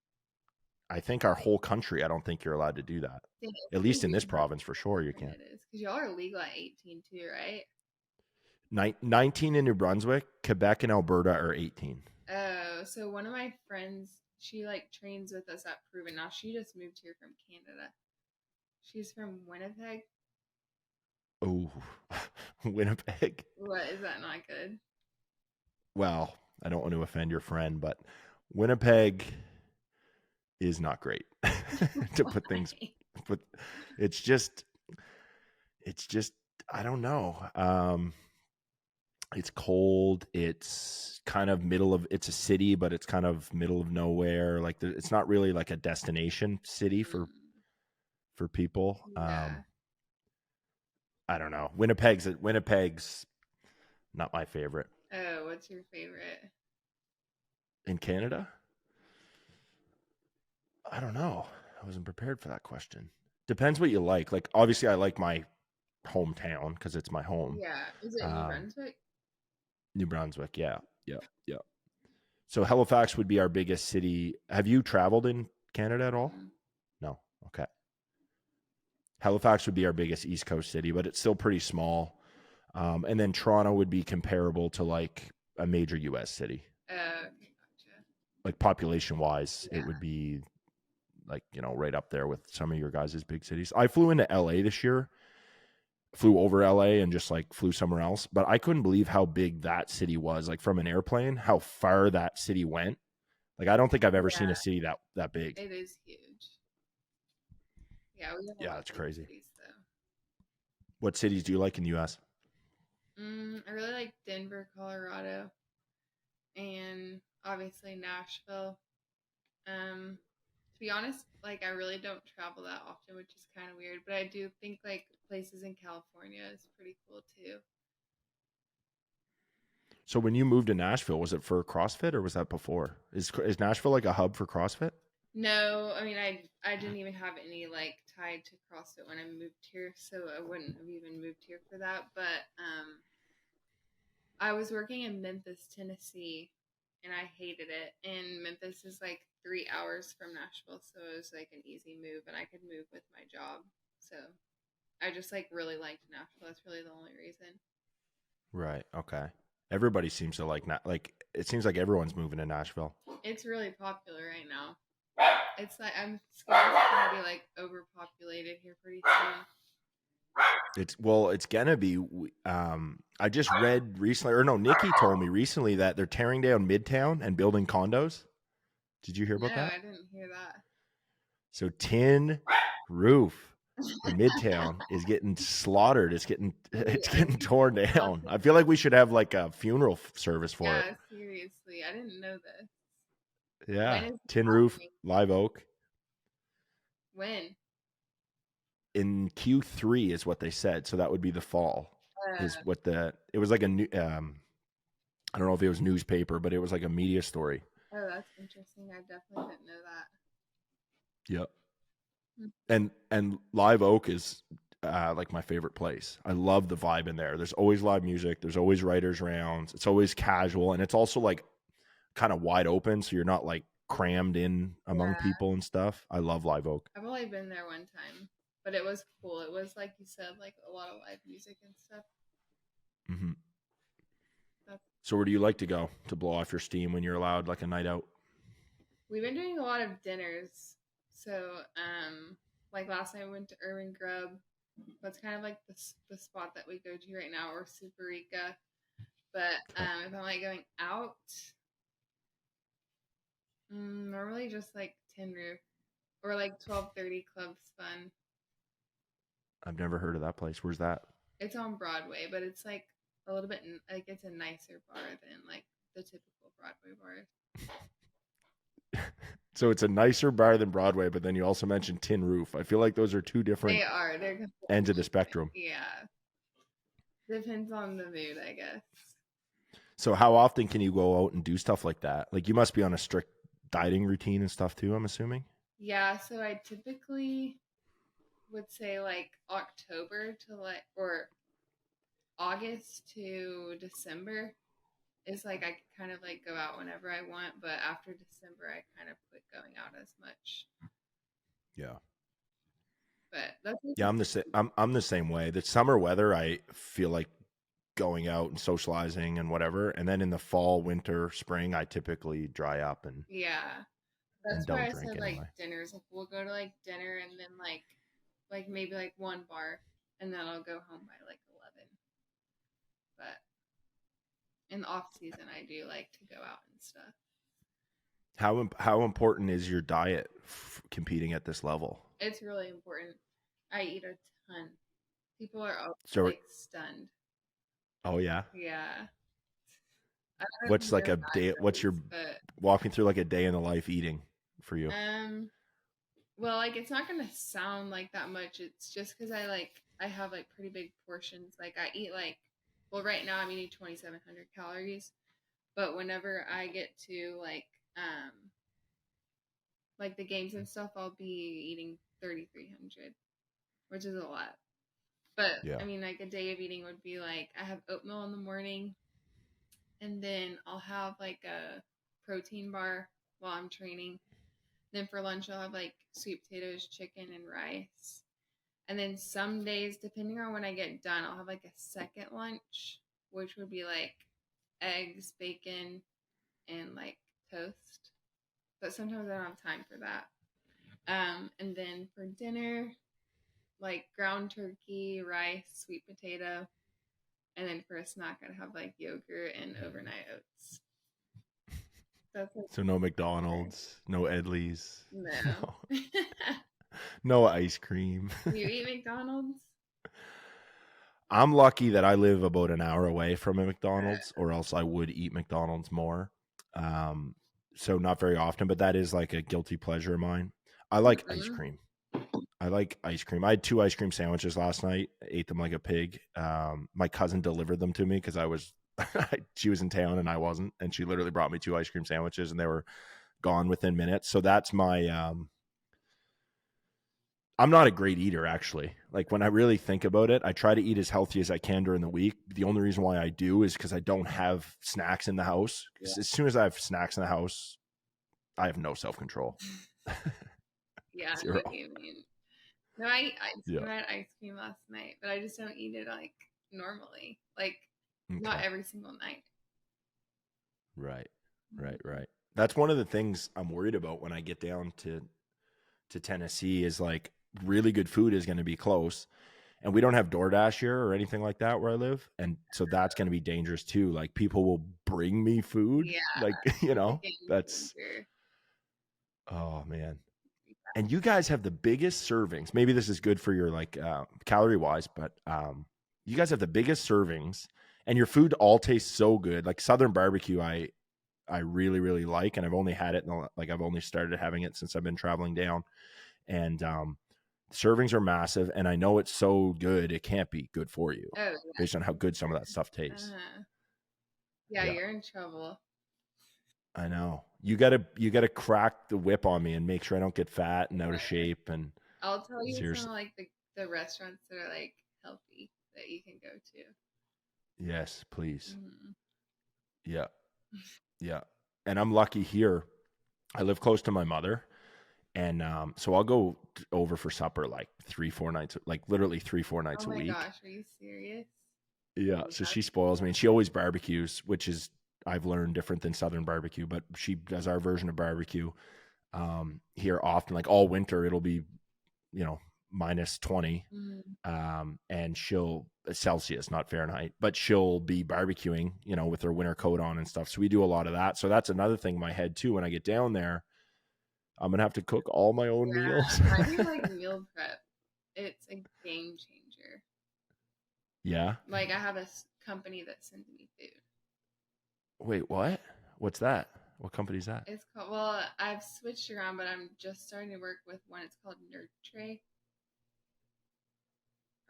Speaker 3: I think our whole country. I don't think you're allowed to do that.
Speaker 4: Dang,
Speaker 3: At
Speaker 4: it's
Speaker 3: least in
Speaker 4: crazy
Speaker 3: this
Speaker 4: how
Speaker 3: province for sure you
Speaker 4: different
Speaker 3: can't.
Speaker 4: it is. Because y'all are legal at 18 too, right?
Speaker 3: 19 in New Brunswick, Quebec and Alberta are 18.
Speaker 4: Oh, so one of my friends, she like trains with us at Proven. Now she just moved here from Canada. She's from Winnipeg.
Speaker 3: Oh, Winnipeg.
Speaker 4: What, is that not good?
Speaker 3: Well, I don't want to offend your friend, but Winnipeg is not great to put things.
Speaker 4: Why?
Speaker 3: But it's just I don't know. It's cold. It's kind of it's a city, but it's kind of middle of nowhere. Like it's not really like a destination city
Speaker 4: Mm,
Speaker 3: for people.
Speaker 4: yeah.
Speaker 3: I don't know. Winnipeg's not my favorite.
Speaker 4: Oh, what's your favorite?
Speaker 3: In Canada? I don't know. I wasn't prepared for that question. Depends what you like. Like obviously I like my hometown because it's my home.
Speaker 4: Yeah. Is it New
Speaker 3: Um,
Speaker 4: Brunswick?
Speaker 3: New Brunswick, yeah. So Halifax would be our biggest city. Have you traveled in Canada at all?
Speaker 4: Mm.
Speaker 3: No. Okay. Halifax would be our biggest East Coast city, but it's still pretty small. And then Toronto would be comparable to like a major U.S. city.
Speaker 4: Okay, gotcha.
Speaker 3: Like population wise,
Speaker 4: Yeah.
Speaker 3: it would be like, right up there with some of your guys' big cities. I flew into LA this year, flew over LA and just like flew somewhere else. But I couldn't believe how big that city was, like from an airplane, how far that city went. Like, I don't think I've ever seen a city that big.
Speaker 4: It is huge. Yeah, we have a
Speaker 3: Yeah,
Speaker 4: lot
Speaker 3: it's
Speaker 4: of big
Speaker 3: crazy.
Speaker 4: cities, though.
Speaker 3: What cities do you like in the U.S.?
Speaker 4: I really like Denver, Colorado, and obviously Nashville. To be honest, like I really don't travel that often, which is kind of weird, but I do think like places in California is pretty cool too.
Speaker 3: So when you moved to Nashville, was it for CrossFit or was that before? Is Nashville like a hub for CrossFit?
Speaker 4: No, I mean I didn't even have any like tied to CrossFit when I moved here, so I wouldn't have even moved here for that. But I was working in Memphis, Tennessee, and I hated it. And Memphis is like 3 hours from Nashville, so it was like an easy move, and I could move with my job. So I just like really liked Nashville. That's really the only reason.
Speaker 3: Right. Okay. Everybody seems to like it seems like everyone's moving to Nashville.
Speaker 4: It's really popular right now. It's like I'm scared it's gonna be like overpopulated here pretty soon.
Speaker 3: It's gonna be. I just read recently, or no, Nikki told me recently that they're tearing down Midtown and building condos. Did you hear about
Speaker 4: No,
Speaker 3: that?
Speaker 4: I didn't hear that.
Speaker 3: So tin roof in Midtown is getting slaughtered. It's getting torn down. I feel like we should have like a funeral service for it.
Speaker 4: Yeah, seriously, I didn't know this.
Speaker 3: Yeah,
Speaker 4: When is it
Speaker 3: tin roof,
Speaker 4: happening?
Speaker 3: live oak.
Speaker 4: When?
Speaker 3: In Q3 is what they said. So that would be the fall. Is what it was like a new. I don't know if it was newspaper, but it was like a media story.
Speaker 4: Oh, that's interesting. I definitely didn't know that.
Speaker 3: Yep.
Speaker 4: Hmm.
Speaker 3: And Live Oak is like my favorite place. I love the vibe in there. There's always live music. There's always writers' rounds. It's always casual, and it's also like kind of wide open, so you're not like crammed in among
Speaker 4: Yeah,
Speaker 3: people and stuff. I love Live Oak.
Speaker 4: I've only been there one time, but it was cool. It was like you said, like a lot of live music and stuff.
Speaker 3: Mm-hmm.
Speaker 4: That's
Speaker 3: So where do you like to go to blow off your steam when you're allowed like a night out?
Speaker 4: We've been doing a lot of dinners. So, like last night we went to Urban Grub. That's kind of like the spot that we go to right now, or Superica. But
Speaker 3: Okay.
Speaker 4: if I'm like going out, normally just like Tin Roof or like 1230 Club's fun.
Speaker 3: I've never heard of that place. Where's that?
Speaker 4: It's on Broadway, but it's like a little bit like it's a nicer bar than like the typical Broadway bars.
Speaker 3: So it's a nicer bar than Broadway, but then you also mentioned Tin Roof. I feel like those are two different
Speaker 4: They are. They're completely
Speaker 3: ends of the spectrum.
Speaker 4: Yeah. Depends on the mood, I guess.
Speaker 3: So how often can you go out and do stuff like that? Like you must be on a strict dieting routine and stuff too, I'm assuming.
Speaker 4: Yeah, so I typically would say like October to like or August to December is like I could kind of like go out whenever I want, but after December I kind of quit going out as much.
Speaker 3: Yeah.
Speaker 4: But that's
Speaker 3: Yeah, I'm the same way. The summer weather, I feel like going out and socializing and whatever. And then in the fall, winter, spring, I typically dry up
Speaker 4: yeah.
Speaker 3: and
Speaker 4: That's why
Speaker 3: don't
Speaker 4: I
Speaker 3: drink
Speaker 4: said like
Speaker 3: anyway.
Speaker 4: dinners. Like we'll go to like dinner and then like maybe like one bar and then I'll go home by like 11. But in the off season I do like to go out and stuff.
Speaker 3: How important is your diet competing at this level?
Speaker 4: It's really important. I eat a ton. People are always
Speaker 3: So,
Speaker 4: like stunned.
Speaker 3: oh yeah,
Speaker 4: Yeah. I don't know
Speaker 3: what's
Speaker 4: if
Speaker 3: like
Speaker 4: you're
Speaker 3: a day? What's your
Speaker 4: but
Speaker 3: walking through like a day in the life eating for you?
Speaker 4: well, like it's not gonna sound like that much. It's just because I have like pretty big portions. Like I eat like well right now I'm eating 2,700 calories, but whenever I get to like the games and stuff, I'll be eating 3,300, which is a lot. But
Speaker 3: Yeah.
Speaker 4: I mean, like a day of eating would be like I have oatmeal in the morning, and then I'll have like a protein bar while I'm training. Then for lunch, I'll have like sweet potatoes, chicken, and rice. And then some days, depending on when I get done, I'll have like a second lunch, which would be like eggs, bacon, and like toast. But sometimes I don't have time for that. And then for dinner, like ground turkey, rice, sweet potato. And then for a snack, I'd have like yogurt and overnight oats. That's like
Speaker 3: So no McDonald's, no Edleys,
Speaker 4: no.
Speaker 3: no no ice cream.
Speaker 4: You eat McDonald's?
Speaker 3: I'm lucky that I live about an hour away from a McDonald's, or else I would eat McDonald's more. Um, so not very often, but that is like a guilty pleasure of mine. I like ice
Speaker 4: Mm-mm.
Speaker 3: cream. I like ice cream. I had 2 ice cream sandwiches last night. Ate them like a pig. My cousin delivered them to me because I was she was in town and I wasn't, and she literally brought me 2 ice cream sandwiches, and they were gone within minutes. So that's my I'm not a great eater, actually. Like when I really think about it, I try to eat as healthy as I can during the week. The only reason why I do is because I don't have snacks in the house. 'Cause as soon as I have snacks in the house, I have no self control.
Speaker 4: Yeah, I know
Speaker 3: Zero.
Speaker 4: what you mean. No, I eat ice
Speaker 3: Yeah.
Speaker 4: cream. I had ice cream last night, but I just don't eat it like normally. Like not
Speaker 3: Okay.
Speaker 4: every single night.
Speaker 3: Right. Right.
Speaker 4: Mhm.
Speaker 3: Right. That's one of the things I'm worried about when I get down to Tennessee is like really good food is going to be close. And we don't have DoorDash here or anything like that where I live. And so that's going to be dangerous too. Like people will bring me food.
Speaker 4: Yeah,
Speaker 3: Like,
Speaker 4: it's a game
Speaker 3: that's,
Speaker 4: changer.
Speaker 3: oh man. And you guys have the biggest servings. Maybe this is good for your like calorie wise, but you guys have the biggest servings and your food all tastes so good. Like Southern barbecue, I really, really like, and I've only had it like I've only started having it since I've been traveling down. And servings are massive, and I know it's so good it can't be good for you
Speaker 4: Oh
Speaker 3: based on how good some of that stuff
Speaker 4: yeah.
Speaker 3: tastes.
Speaker 4: Yeah,
Speaker 3: Yeah,
Speaker 4: you're in trouble.
Speaker 3: I know. You gotta crack the whip on me and make sure I don't get fat and out of shape. And
Speaker 4: I'll tell you some of
Speaker 3: seriously,
Speaker 4: like the restaurants that are like healthy that you can go to.
Speaker 3: yes, please.
Speaker 4: Mhm.
Speaker 3: Yeah, yeah. And I'm lucky here. I live close to my mother, and so I'll go over for supper like 3, 4 nights, like literally 3, 4 nights
Speaker 4: Oh
Speaker 3: a
Speaker 4: my
Speaker 3: week.
Speaker 4: gosh, are you serious?
Speaker 3: Yeah, so she spoils me, and she always barbecues, which is I've learned different than Southern barbecue, but she does our version of barbecue here often. Like all winter, it'll be -20,
Speaker 4: Mm,
Speaker 3: and she'll Celsius, not Fahrenheit, but she'll be barbecuing, with her winter coat on and stuff. So we do a lot of that. So that's another thing in my head too. When I get down there, I'm gonna have to cook all my own meals.
Speaker 4: yeah, I do like meal prep. It's a game changer.
Speaker 3: Yeah.
Speaker 4: Like I have a company that sends me food.
Speaker 3: Wait, what? What's that? What company's that?
Speaker 4: It's called well, I've switched around, but I'm just starting to work with one. It's called Nurtray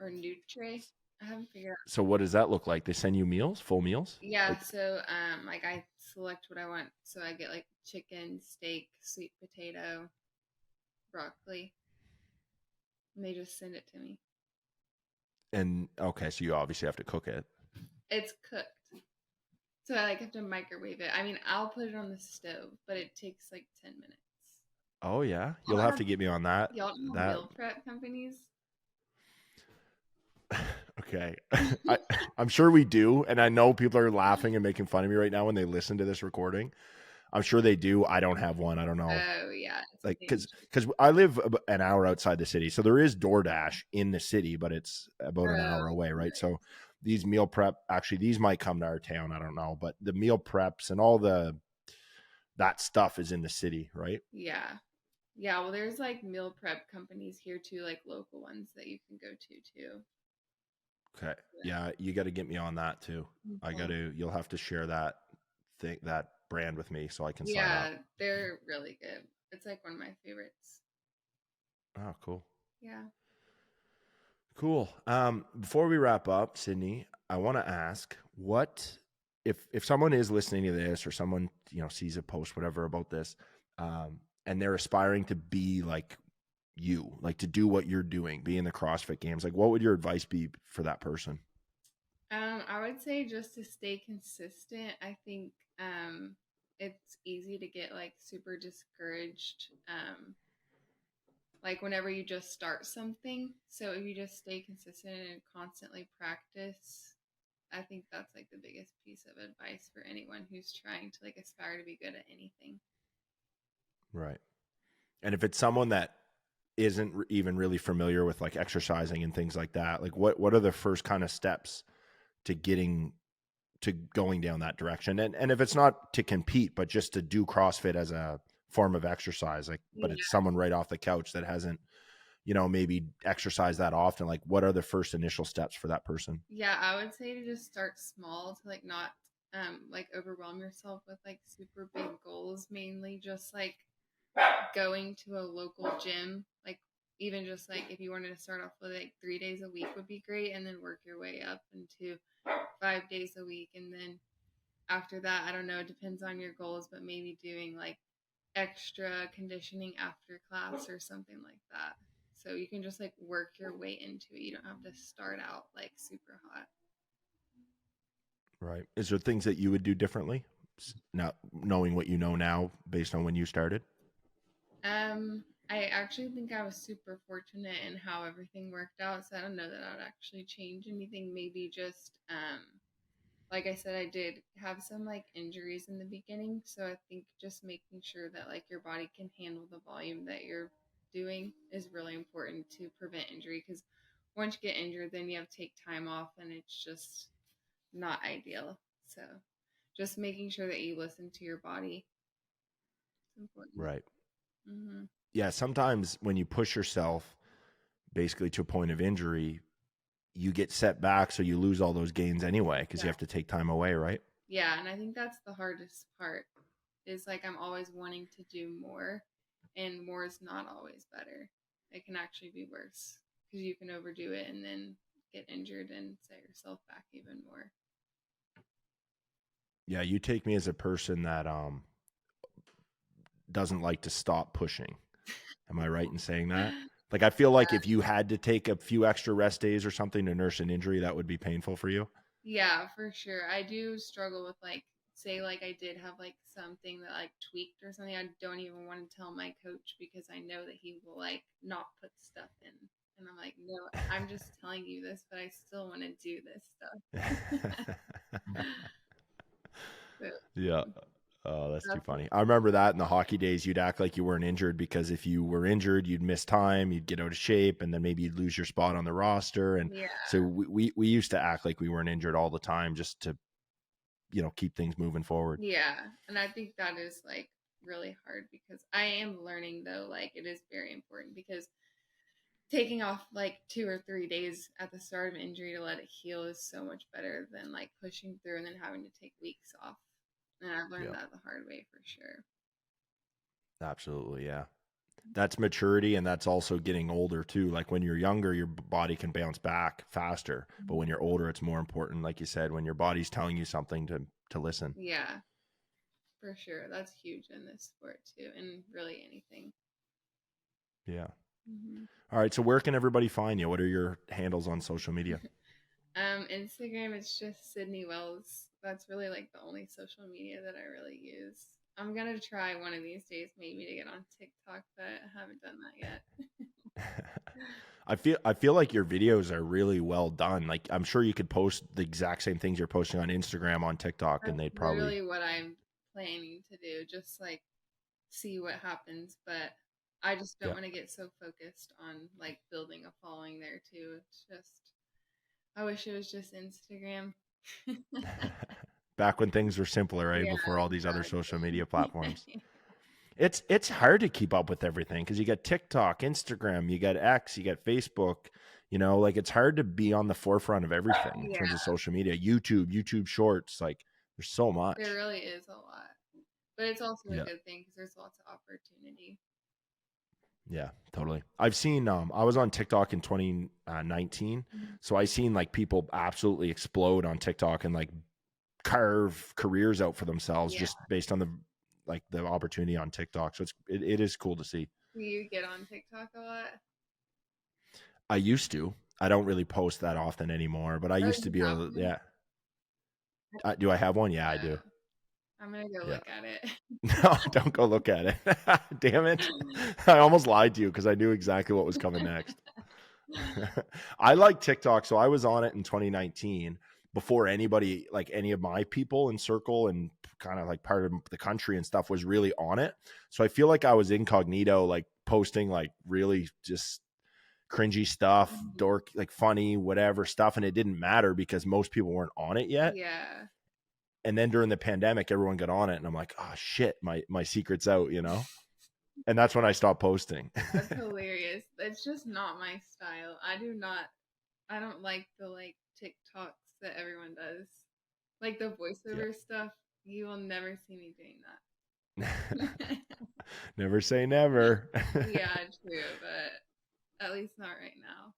Speaker 4: or Nutre. I haven't figured out.
Speaker 3: So what does that look like? They send you meals, full meals?
Speaker 4: Yeah,
Speaker 3: Like,
Speaker 4: so like I select what I want. So I get like chicken, steak, sweet potato, broccoli, and they just send it to me.
Speaker 3: and okay, so you obviously have to cook it.
Speaker 4: It's cooked. So I like have to microwave it. I mean, I'll put it on the stove, but it takes like 10 minutes.
Speaker 3: Oh yeah,
Speaker 4: Y'all
Speaker 3: you'll
Speaker 4: don't
Speaker 3: have
Speaker 4: have,
Speaker 3: to get me on that.
Speaker 4: y'all don't have
Speaker 3: That
Speaker 4: meal prep companies?
Speaker 3: okay. I'm sure we do, and I know people are laughing and making fun of me right now when they listen to this recording. I'm sure they do. I don't have one. I don't know.
Speaker 4: Oh, yeah. It's
Speaker 3: Like,
Speaker 4: dangerous.
Speaker 3: because I live an hour outside the city, so there is DoorDash in the city, but it's about an hour
Speaker 4: Oh,
Speaker 3: away, right? So these meal prep, actually, these might come to our town. I don't know, but the meal preps and all that stuff is in the city, right?
Speaker 4: yeah. Yeah, well, there's like meal prep companies here too, like local ones that you can go to too.
Speaker 3: Okay. Yeah, you got to get me on that too. I got
Speaker 4: Mhm.
Speaker 3: to. You'll have to share that brand with me so I can sign up.
Speaker 4: Yeah, they're really good. It's like one of my favorites.
Speaker 3: Oh, cool.
Speaker 4: Yeah.
Speaker 3: Cool. Before we wrap up, Sydney, I want to ask what if someone is listening to this or someone sees a post whatever about this, and they're aspiring to be like you, like to do what you're doing, be in the CrossFit Games. Like, what would your advice be for that person?
Speaker 4: I would say just to stay consistent. I think it's easy to get like super discouraged. Like whenever you just start something. So if you just stay consistent and constantly practice, I think that's like the biggest piece of advice for anyone who's trying to like aspire to be good at anything.
Speaker 3: Right. And if it's someone that isn't even really familiar with like exercising and things like that, like what are the first kind of steps to getting to going down that direction? And if it's not to compete, but just to do CrossFit as a form of exercise, like, but
Speaker 4: Yeah.
Speaker 3: it's someone right off the couch that hasn't, maybe exercised that often, like what are the first initial steps for that person?
Speaker 4: Yeah, I would say to just start small to like not like overwhelm yourself with like super big goals, mainly just like going to a local gym, like even just like if you wanted to start off with like 3 days a week would be great, and then work your way up into 5 days a week, and then after that, I don't know, it depends on your goals, but maybe doing like extra conditioning after class or something like that. So you can just like work your way into it. You don't have to start out like super hot.
Speaker 3: Right. Is there things that you would do differently now, knowing what you know now based on when you started?
Speaker 4: I actually think I was super fortunate in how everything worked out. So I don't know that I would actually change anything. Maybe just like I said, I did have some like injuries in the beginning. So I think just making sure that like your body can handle the volume that you're doing is really important to prevent injury, because once you get injured, then you have to take time off and it's just not ideal. So just making sure that you listen to your body is important.
Speaker 3: Right.
Speaker 4: Hmm.
Speaker 3: Yeah. Sometimes when you push yourself basically to a point of injury, you get set back. So you lose all those gains anyway, because you have to take time away. Right.
Speaker 4: Yeah, and I think that's the hardest part is like I'm always wanting to do more, and more is not always better. It can actually be worse because you can overdo it and then get injured and set yourself back even more.
Speaker 3: Yeah. You take me as a person that, doesn't like to stop pushing. Am I right in saying that? Like, I feel like if you had to take a few extra rest days or something to nurse an injury, that would be painful for you.
Speaker 4: Yeah, for sure. I do struggle with like, say like I did have like something that like tweaked or something. I don't even want to tell my coach because I know that he will like not put stuff in. And I'm like, no, I'm just telling you this, but I still want to do this stuff. So
Speaker 3: Yeah. Oh, that's too
Speaker 4: that's
Speaker 3: funny. I remember that in the hockey days, you'd act like you weren't injured because if you were injured, you'd miss time, you'd get out of shape, and then maybe you'd lose your spot on the roster. And
Speaker 4: yeah.
Speaker 3: so we used to act like we weren't injured all the time just to, keep things moving forward.
Speaker 4: Yeah. And I think that is like really hard because I am learning though, like it is very important because taking off like 2 or 3 days at the start of an injury to let it heal is so much better than like pushing through and then having to take weeks off. And I've learned
Speaker 3: Yeah,
Speaker 4: that the hard way for sure.
Speaker 3: absolutely. Yeah. That's maturity, and that's also getting older too. Like when you're younger, your body can bounce back faster, but when you're older, it's more important, like you said, when your body's telling you something to listen.
Speaker 4: Yeah, for sure. That's huge in this sport too, and really anything.
Speaker 3: Yeah.
Speaker 4: Mhm.
Speaker 3: All right. So where can everybody find you? What are your handles on social media?
Speaker 4: Instagram, it's just Sydney Wells. That's really like the only social media that I really use. I'm gonna try one of these days maybe to get on TikTok, but I haven't done that yet.
Speaker 3: I feel like your videos are really well done. Like I'm sure you could post the exact same things you're posting on Instagram on TikTok, and
Speaker 4: That's
Speaker 3: they'd probably
Speaker 4: literally what I'm planning to do, just like see what happens. But I just don't
Speaker 3: Yeah.
Speaker 4: want to get so focused on like building a following there too. It's just I wish it was just Instagram.
Speaker 3: back when things were simpler, right?
Speaker 4: Yeah,
Speaker 3: Before all these other social media platforms.
Speaker 4: exactly.
Speaker 3: It's hard to keep up with everything because you got TikTok, Instagram, you got X, you got Facebook. You know, like it's hard to be on the forefront of everything in
Speaker 4: Yeah,
Speaker 3: terms of social media. YouTube Shorts, like there's so much.
Speaker 4: there really is a lot. But it's also a
Speaker 3: Yeah.
Speaker 4: good thing because there's lots of opportunity.
Speaker 3: Yeah, totally. I've seen I was on TikTok in 2019, so I seen like people absolutely explode on TikTok and like carve careers out for themselves
Speaker 4: Yeah.
Speaker 3: just based on the opportunity on TikTok. So it is cool to see.
Speaker 4: Do you get on TikTok a lot?
Speaker 3: I used to. I don't really post that often anymore, but I
Speaker 4: Oh,
Speaker 3: used to
Speaker 4: you
Speaker 3: be
Speaker 4: have
Speaker 3: able to,
Speaker 4: one?
Speaker 3: yeah. Do I have one? Yeah, I do.
Speaker 4: I'm gonna go
Speaker 3: Yeah.
Speaker 4: look at it.
Speaker 3: No, don't go look at it. Damn it. I almost lied to you because I knew exactly what was coming next. I like TikTok. So I was on it in 2019 before anybody, like any of my people in circle and kind of like part of the country and stuff was really on it. So I feel like I was incognito, like posting like really just cringy stuff, dork, like funny, whatever stuff. And it didn't matter because most people weren't on it yet.
Speaker 4: Yeah.
Speaker 3: And then during the pandemic, everyone got on it, and I'm like, oh shit, my secret's out, you know? And that's when I stopped posting.
Speaker 4: That's hilarious. It's just not my style. I don't like the like TikToks that everyone does. Like the voiceover stuff, you will never see me doing that.
Speaker 3: Never say never.
Speaker 4: Yeah, true, but at least not right now.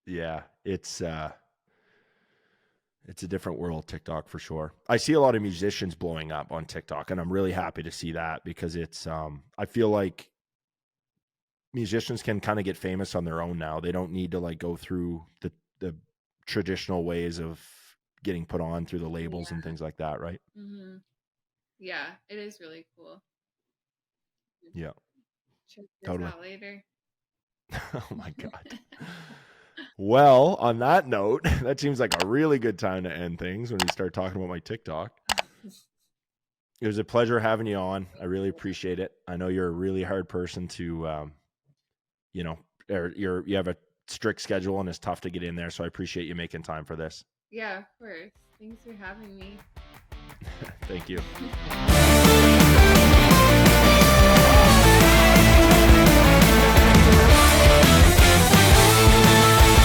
Speaker 3: Yeah, it's a different world, TikTok, for sure. I see a lot of musicians blowing up on TikTok, and I'm really happy to see that because it's I feel like musicians can kind of get famous on their own now. They don't need to like go through the traditional ways of getting put on through the labels and things like that, right?
Speaker 4: Mm-hmm. Yeah, it is really cool.
Speaker 3: Yeah.
Speaker 4: Check this
Speaker 3: Totally.
Speaker 4: out later.
Speaker 3: Oh my God. Well, on that note, that seems like a really good time to end things when we start talking about my TikTok. It was a pleasure having you on. I really appreciate it. I know you're a really hard person to, you have a strict schedule and it's tough to get in there. So I appreciate you making time for this.
Speaker 4: Yeah, of course. Thanks for having me.
Speaker 3: Thank you.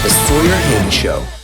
Speaker 2: The Sawyer Hannay Show.